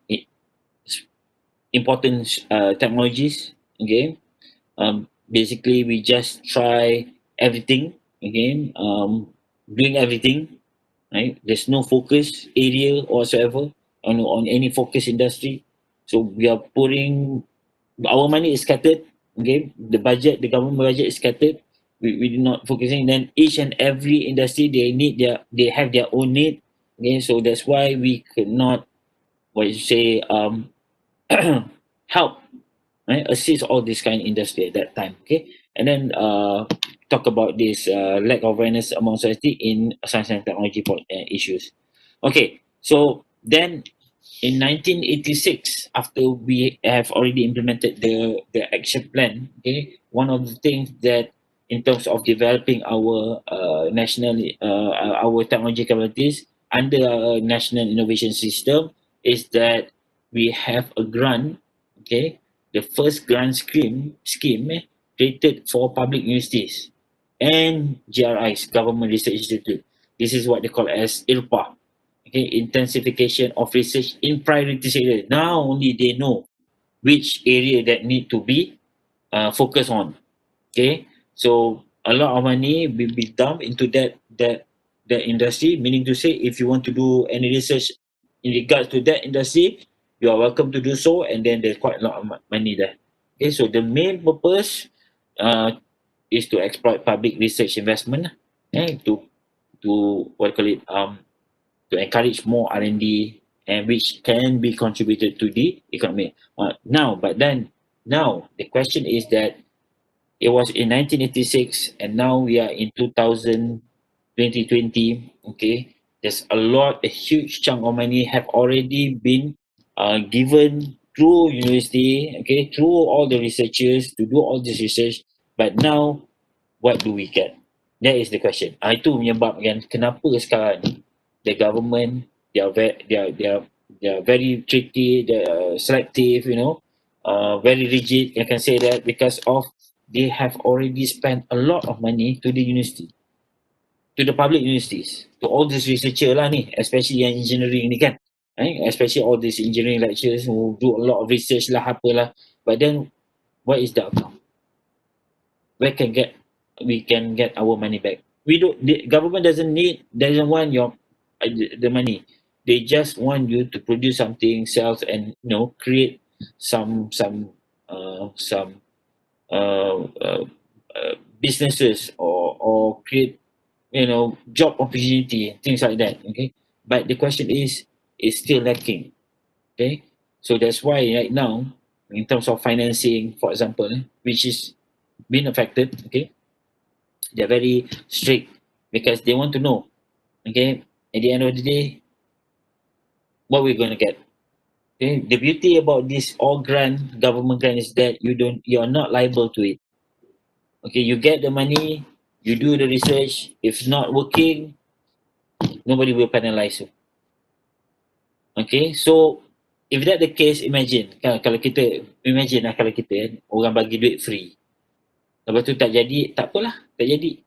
important technologies. Okay, basically we just try everything. Okay, doing everything, right? There's no focus area whatsoever on any focus industry. So we are putting our money is scattered. Okay, the government budget is scattered. We do not focusing. Then each and every industry they have their own need. Okay, so that's why we could not what you say help, right, assist all this kind of industry at that time. Okay, and then talk about this lack of awareness among society in science and technology issues. Okay, so then in 1986, after we have already implemented the action plan, okay, one of the things that in terms of developing our our technology capabilities under our national innovation system is that we have a grant, okay, the first grant scheme created for public universities and GRIs, Government Research Institute. This is what they call as IRPA, okay, intensification of research in priority areas. Now only they know which area that need to be focused on. Okay, so a lot of money will be dumped into that industry. Meaning to say, if you want to do any research in regards to that industry, you are welcome to do so. And then there's quite a lot of money there. Okay, so the main purpose uh, is to exploit public research investment, to what you call it to encourage more R&D and which can be contributed to the economy. Now the question is that it was in 1986 and now we are in 2020. Okay, there's a huge chunk of money have already been given through university, okay, through all the researchers to do all this research. But now what do we get? That is the question. Itu menyebabkan kenapa sekarang ni the government they are very tricky, they are selective, very rigid. I can say that because of they have already spent a lot of money to the university, to the public universities, to all these researcher lah ni, especially yang engineering ni kan, especially all these engineering lecturers who do a lot of research lah apalah. But then what is the outcome? Where can get we can get our money back? The government doesn't want your the money. They just want you to produce something, sell, and create some businesses, or create job opportunity, things like that. Okay, but the question is still lacking. Okay, so that's why right now in terms of financing, for example, which is been affected. Okay, they're very strict because they want to know, okay, at the end of the day, what we're going to get. Okay, the beauty about this all government grant is that you're not liable to it. Okay, you get the money, you do the research. If not working, nobody will penalize you. Okay, so if that the case, imagine kalau kita imagine lah, kalau kita orang bagi duit free, lepas tu tak jadi, tak apalah, tak jadi.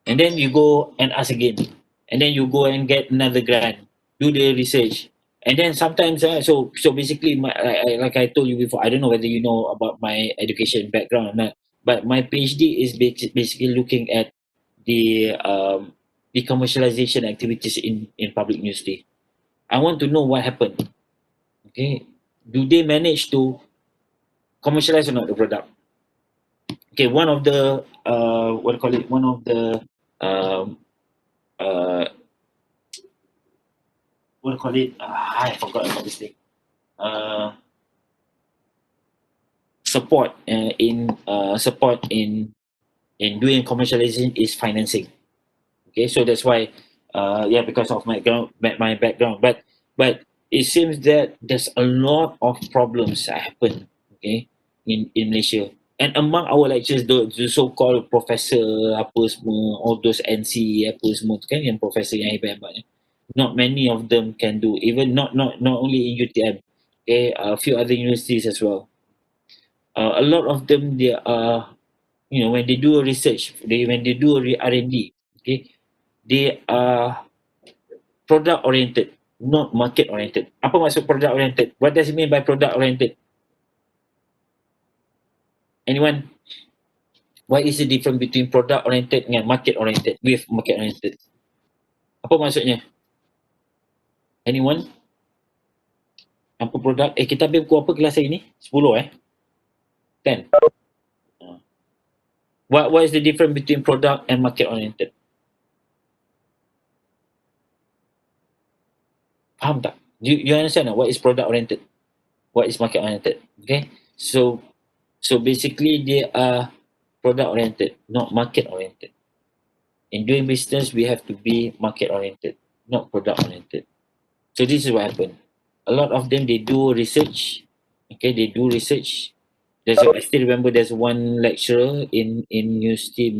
And then you go and ask again. And then you go and get another grant. Do the research. And then sometimes, so basically, like I told you before, I don't know whether you know about my education background or not, but my PhD is basically looking at the commercialization activities in public university. I want to know what happened. Okay, do they manage to commercialize or not the product? okay, one of the what do you call it? One of the um, uh, what do you call it? I forgot about this thing. Uh, support in doing commercialization is financing. Okay, so that's why yeah, because of my background, but it seems that there's a lot of problems that happen, okay, in Malaysia. And among our lecturers, the so-called professor apa semua, all those NC apa semua tu kan, yang professor yang hebat-hebat, not many of them can do, even not only in UTM, okay, a few other universities as well. A lot of them, they are, when they do a research, when they do a R&D, okay, they are product oriented, not market oriented. Apa maksud product oriented? What does it mean by product oriented? Anyone? What is the difference between product oriented dengan market oriented with market oriented? Apa maksudnya? Anyone? Apa produk? Kita ambil buku apa kelas hari ni? 10 10. What is the difference between product and market oriented? Faham tak? You understand what is product oriented? What is market oriented? Okay? So basically they are product oriented, not market oriented. In doing business, we have to be market oriented, not product oriented. So this is what happened. A lot of them, they do research. Okay, they do research. I still remember there's one lecturer in University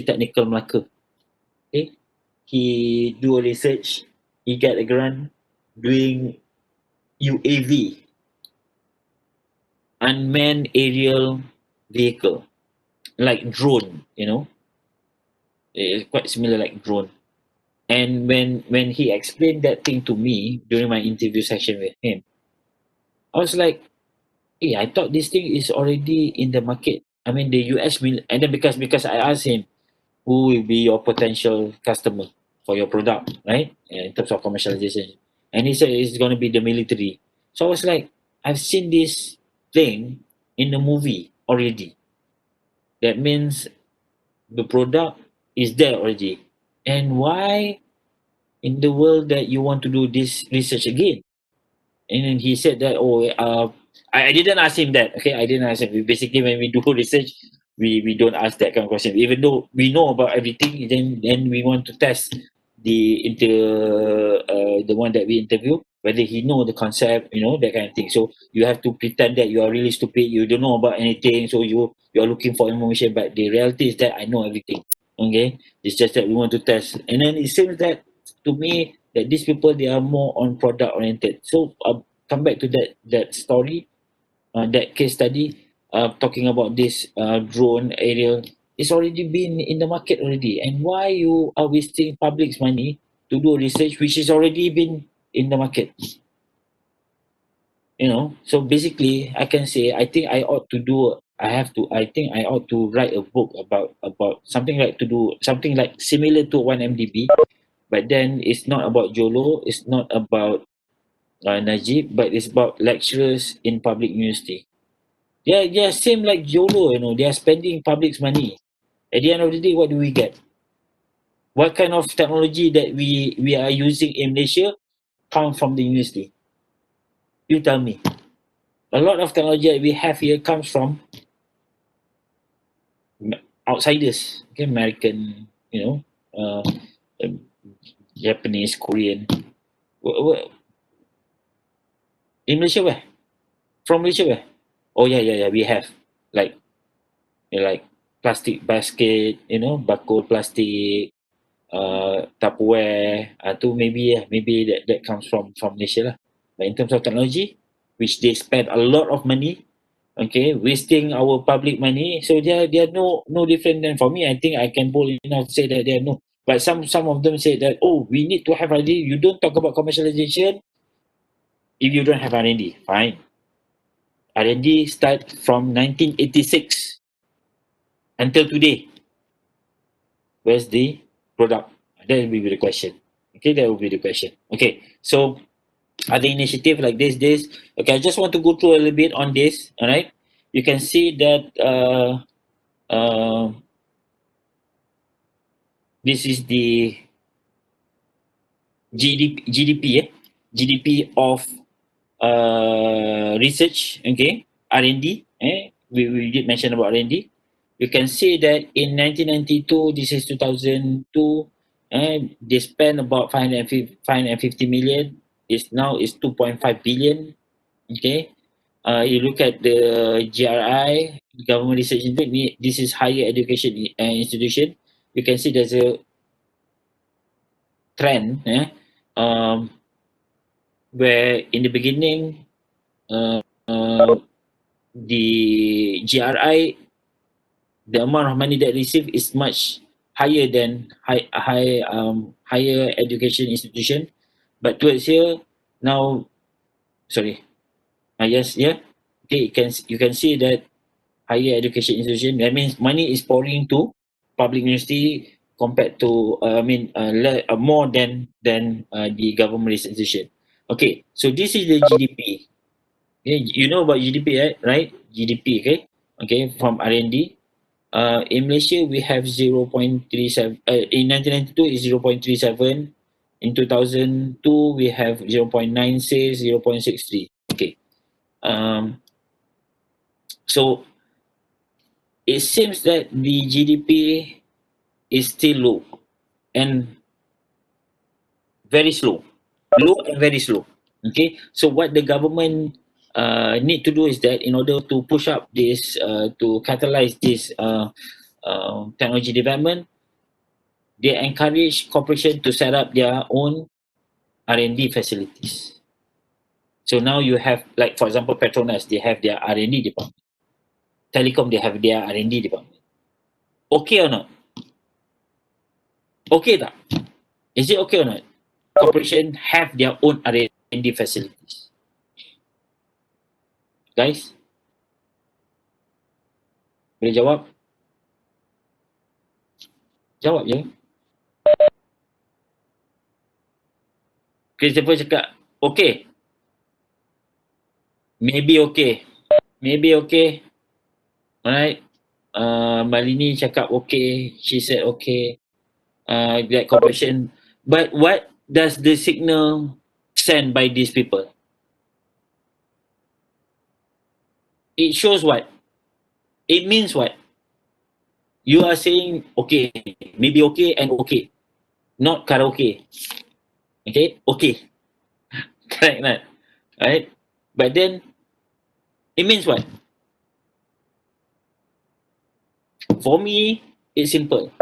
Technical Melaka. Okay, he do a research. He get a grant doing UAV, unmanned aerial vehicle, like drone. It's quite similar like drone. And when he explained that thing to me during my interview session with him, I was like, hey, I thought this thing is already in the market. I mean, the US will, and then because I asked him, who will be your potential customer for your product, right? In terms of commercialization. And he said it's going to be the military. So I was like, I've seen this thing in the movie already. That means the product is there already. And why in the world that you want to do this research again? And then he said that, I didn't ask him that. Okay, I didn't ask him. Basically, when we do research, we don't ask that kind of question. Even though we know about everything, then we want to test the one that we interview, whether he know the concept, that kind of thing. So you have to pretend that you are really stupid, you don't know about anything, so you are looking for information. But the reality is that I know everything. Okay, it's just that we want to test. And then it seems that to me that these people, they are more on product oriented. So come back to that story, that case study, talking about this drone aerial. It's already been in the market already, and why you are wasting public's money to do research which is already been in the market? So basically I can say, I think I ought to do I think I ought to write a book about something like, to do something like similar to 1MDB, but then it's not about Jolo, it's not about Najib, but it's about lecturers in public university. They are same like Jolo, they are spending public's money. At the end of the day, what do we get? What kind of technology that we are using in Malaysia come from the university? You tell me. A lot of technology that we have here comes from outsiders, okay, American, um, Japanese, Korean. In Malaysia, where? From Malaysia, where? Oh yeah, we have like like plastic basket, bakul plastic, Tupperware, tu maybe that comes from Malaysia lah. But in terms of technology, which they spend a lot of money, okay, wasting our public money, so they are no different than, for me, I think I can bold enough to say that they are no. But some of them say that, we need to have R&D. You don't talk about commercialization if you don't have R&D. Fine. R&D start from 1986 until today. Where's the product? That will be the question. Okay, that will be the question. Okay, so other initiative like this. Okay, I just want to go through a little bit on this. All right, you can see that this is the GDP of research, okay, R&D. We did mention about R&D. You can see that in 1992, this is 2002, they spent about 550 million. Now is 2.5 billion. Okay. You look at the GRI, Government Research Institute. This is higher education institution. You can see there's a trend, where in the beginning, the GRI, the amount of money that received is much higher than higher education institution. But towards here now, sorry, yes, yeah, okay, you can see that higher education institution, that means money is pouring to public university compared to more than the government institution. Okay, so this is the GDP. Okay, you know about GDP, right? GDP, okay, from R&D. In Malaysia, we have 0.37. In 1992, is 0.37. In 2002, we have 0.96, 0.63. Okay. So it seems that the GDP is still low and very slow. Low and very slow. Okay. So what the government need to do is that in order to push up this, to catalyze this technology development, they encourage corporation to set up their own R&D facilities. So now you have, like for example, Petronas, they have their R&D department. Telecom, they have their R&D department. Okay or not? Okay tak? Is it okay or not? Corporation have their own R&D facilities. Guys? Boleh jawab? Jawab je. Christopher cakap, okay. Maybe okay. Maybe okay. Alright. Malini cakap okay. She said okay. That corporation. But what does the signal send by these people? It shows what? It means what? You are saying okay, maybe okay and okay. Not karaoke. Okay? Okay. Correct not? Right? But then, it means what? For me, it's simple.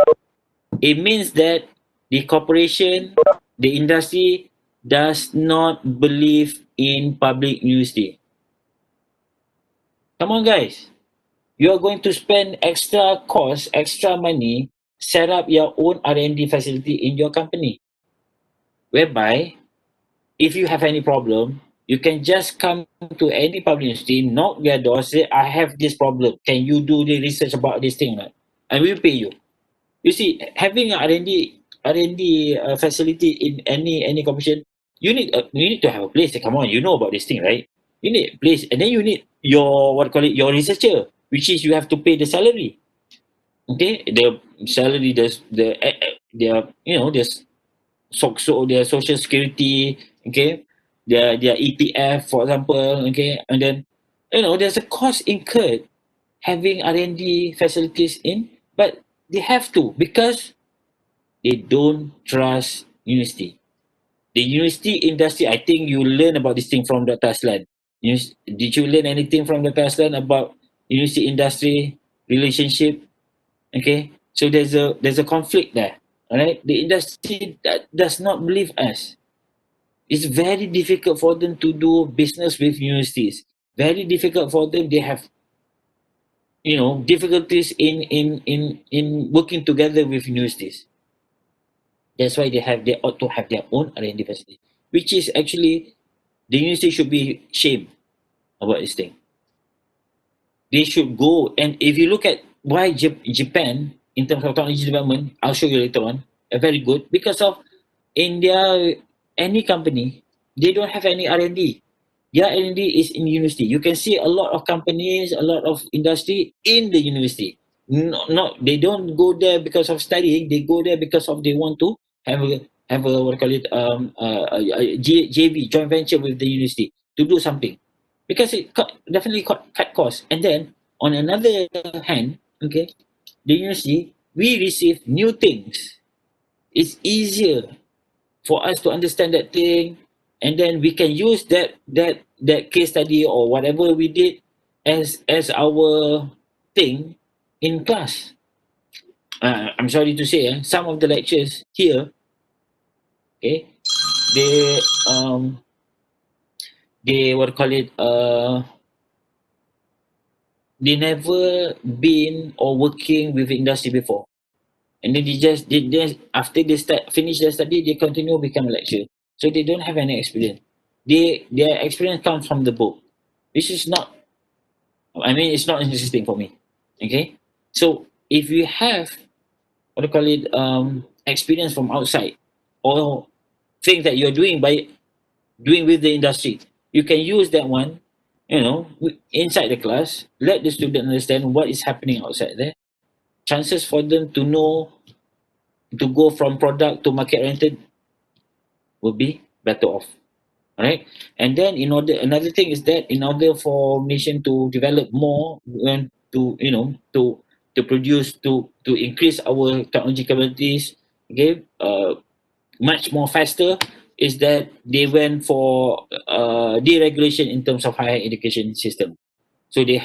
It means that the corporation, the industry does not believe in public university. Come on, guys. You are going to spend extra cost, extra money, set up your own R&D facility in your company. Whereby, if you have any problem, you can just come to any public university, knock their door, say, I have this problem. Can you do the research about this thing? And we will pay you. You see, having an R&D facility in any corporation, you need to have a place. Come on, you know about this thing, right? You need a place, and then you need your your researcher, which is you have to pay the salary. Okay, the salary, their their social security, okay, their EPF, for example, okay, and then there's a cost incurred having R&D facilities in, but they have to because they don't trust university. The university industry, I think you learn about this thing from Dr. Aslan. Did you learn anything from Dr. Aslan about university industry relationship? Okay, so there's a conflict there. All right, the industry that does not believe us. It's very difficult for them to do business with universities. Very difficult for them. They have difficulties in working together with universities. That's why they ought to have their own R&D facility, which is actually the university should be shamed about this thing. They should go, and if you look at why Japan in terms of technology development, I'll show you later on, are very good because of in their any company they don't have any R&D. their R&D is in university. You can see a lot of companies, a lot of industry in the university. Not they don't go there because of studying. They go there because of they want to have a what do you call it JV, joint venture with the university to do something, because it definitely cut costs. And then on another hand, okay, the university, we receive new things. It's easier for us to understand that thing, and then we can use that case study or whatever we did as our thing in class. I'm sorry to say, some of the lectures here, okay, they they what do you call it they never been or working with industry before, and then they just after they finish their study, they continue become a lecturer, so they don't have any experience. Their experience comes from the book, which is not, I mean, it's not interesting for me. Okay, so if you have what do you call it experience from outside, or things that you're doing by doing with the industry, you can use that one, inside the class. Let the student understand what is happening outside there. Chances for them to know, to go from product to market oriented, will be better off. All right. And then another thing is that in order for nation to develop more, and to produce, to increase our technology capabilities, okay, much more faster, is that they went for deregulation in terms of higher education system. So they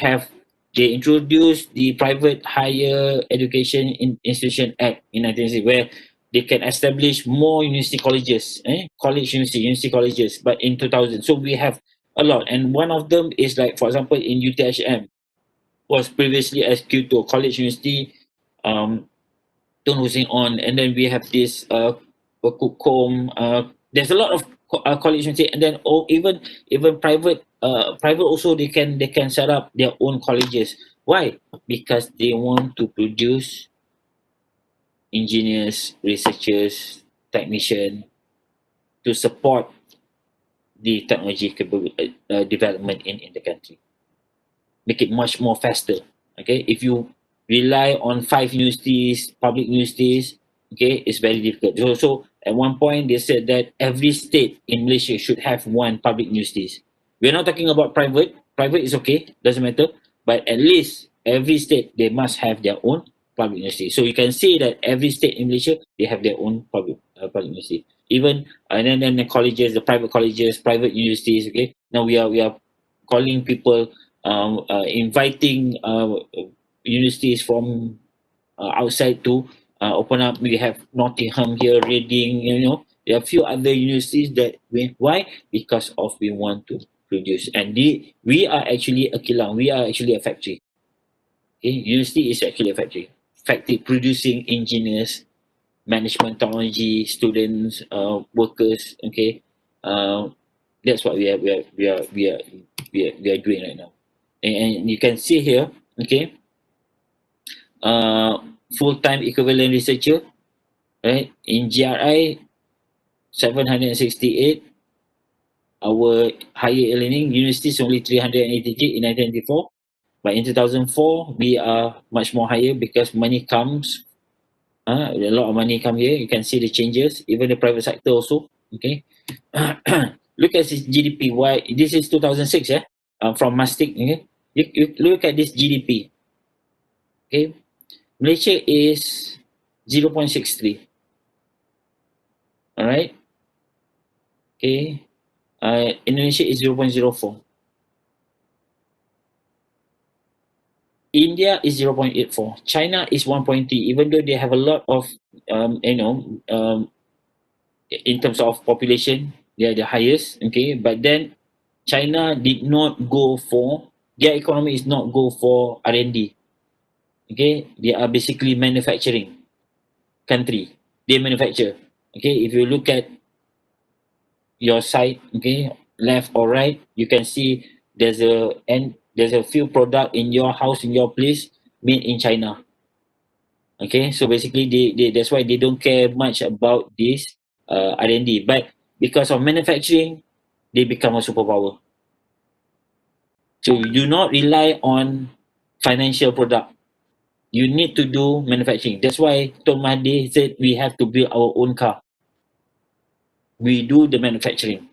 introduced the Private Higher Education Institution Act in 1960, where they can establish more university colleges, university colleges, but in 2000. So we have a lot, and one of them is, like, for example, in UTHM, was previously as Kyoto College University, Tun Hussein On, and then we have this Kukom. There's a lot of college university, and then even private also, they can set up their own colleges. Why? Because they want to produce engineers, researchers, technician, to support the technology development in the country. Make it much more faster. Okay, if you rely on 5 universities, public universities, okay, it's very difficult. So at one point they said that every state in Malaysia should have one public universities. We're not talking about private. Private is okay, doesn't matter, but at least every state, they must have their own public university. So you can say that every state in Malaysia, they have their own public university. Even and then the colleges, the private colleges, private universities. Okay, now we are calling people, inviting universities from outside to open up. We have Nottingham here, Reading, there are a few other universities that why? Because of we want to produce. And we are actually a kilang, we are actually a factory. Okay? University is actually a factory producing engineers, management technology, students, workers. Okay, that's what we are doing right now. And you can see here, okay, full-time equivalent researcher, right? In GRI, 768. Our higher learning universities only 383 in 1994. But in 2004, we are much more higher because money comes. A lot of money come here. You can see the changes. Even the private sector also. Okay. Look at this GDP. Why? This is 2006, yeah. From Mastic. Okay. You look at this GDP. Okay. Malaysia is 0.63. All right. Okay. Indonesia is 0.04. India is 0.84. China is 1.3. Even though they have a lot of, in terms of population, they are the highest. Okay. But then China did not go for, their economy is not go for R&D. Okay. They are basically manufacturing country. They manufacture. Okay. If you look at your side, okay, left or right, you can see there's a few product in your house, in your place, made in China. Okay, so basically that's why they don't care much about this R&D, but because of manufacturing, they become a superpower. So you do not rely on financial product. You need to do manufacturing. That's why Tun Mahathir said we have to build our own car. We do the manufacturing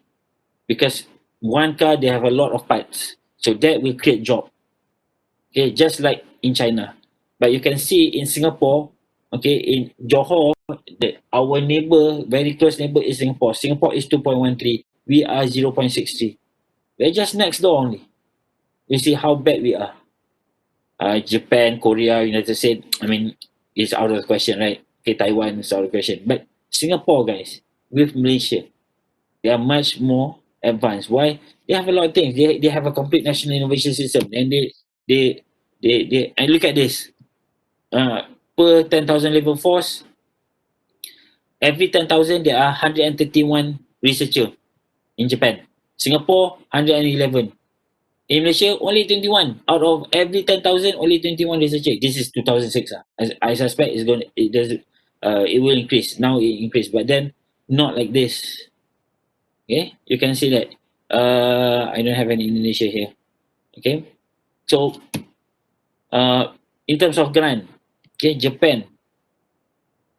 because one car they have a lot of parts. So that will create job. Okay, just like in China. But you can see in Singapore, okay, in Johor, our neighbor, very close neighbor is Singapore. Singapore is 2.13. We are 0.63. We're just next door only. You see how bad we are. Japan, Korea, United States, I mean, it's out of the question, right? Okay, Taiwan is out of the question. But Singapore, guys, with Malaysia, they are much more advanced. Why? They have a lot of things. They have a complete national innovation system. And and look at this. Per 10,000 labor force, every 10,000, there are 131 researcher in Japan. Singapore, 111. In Malaysia, only 21. Out of every 10,000, only 21 researcher. This is 2006. I suspect it will increase. Now it increased, but then not like this. Okay, you can see that. I don't have any Indonesia here. Okay, so in terms of grant, okay, Japan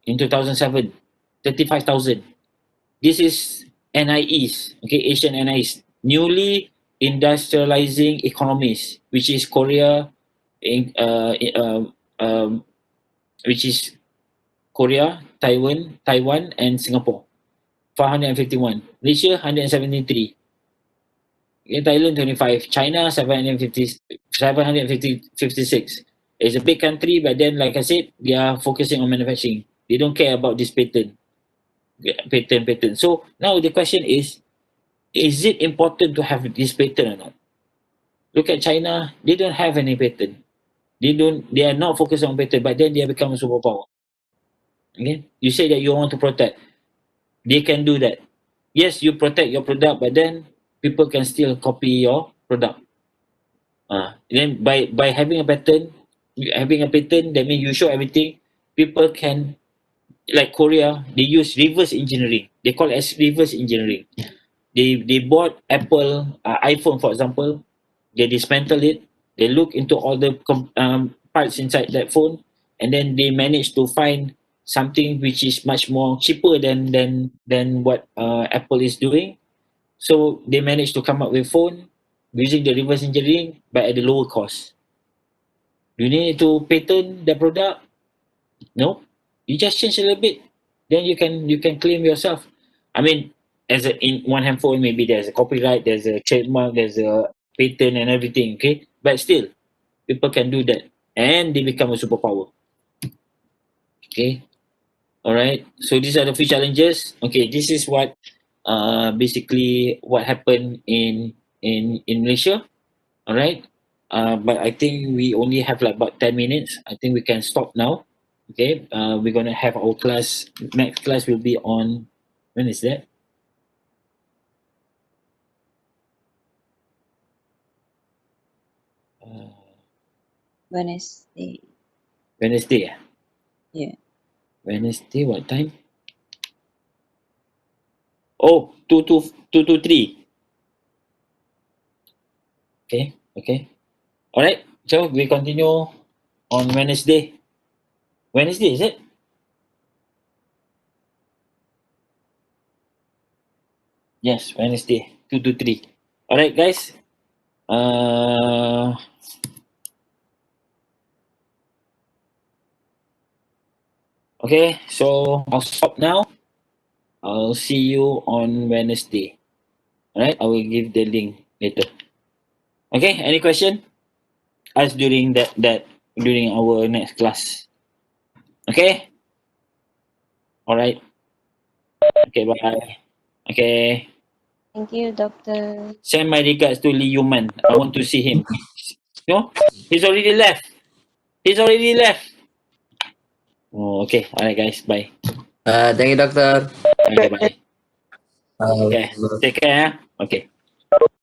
in 2007, 35,000. This is NIEs, okay, Asian NIEs, newly industrializing economies, which is Korea, which is Korea, Taiwan, and Singapore. 451. Malaysia, 173. In Thailand, 25. China, 756. It's a big country, but then, like I said, they are focusing on manufacturing. They don't care about this patent. Patent. So now the question is it important to have this patent or not? Look at China, they don't have any patent. They are not focused on patent, but then they have become a superpower. Okay? You say that you want to protect. They can do that. Yes, you protect your product, but then people can still copy your product. Then by having a patent, that means you show everything. People can, like Korea, they use reverse engineering. They call it as reverse engineering. They bought Apple iPhone, for example. They dismantle it. They look into all the parts inside that phone, and then they manage to find something which is much more cheaper than what Apple is doing. So they managed to come up with phone using the reverse engineering, but at a lower cost. You need to patent the product? No. You just change a little bit, then you can claim yourself. I mean, in one handphone, maybe there's a copyright, there's a trademark, there's a patent and everything. Okay, but still, people can do that, and they become a superpower. Okay, all right. So these are the few challenges. Okay, this is what basically what happened in Malaysia. All right. But I think we only have like about 10 minutes. I think we can stop now. Okay. We're going to have our class. Next class will be on, when is that? Wednesday. Wednesday. Yeah. Wednesday, what time? Oh, 2 to 3. Okay. Okay. All right. So we continue on Wednesday. Wednesday, is it? Yes, Wednesday, 2 to 3. All right, guys. Okay, so I'll stop now. I'll see you on Wednesday. All right, I will give the link later. Okay, any question? Ask during during our next class. Okay. All right. Okay. Bye. Okay. Thank you, doctor. Send my regards to Lee Yuman. I want to see him. No, he's already left. He's already left. Oh, okay. All right, guys. Bye. Thank you, dokter. Okay. Bye. Uh, Okay. Take care. Okay.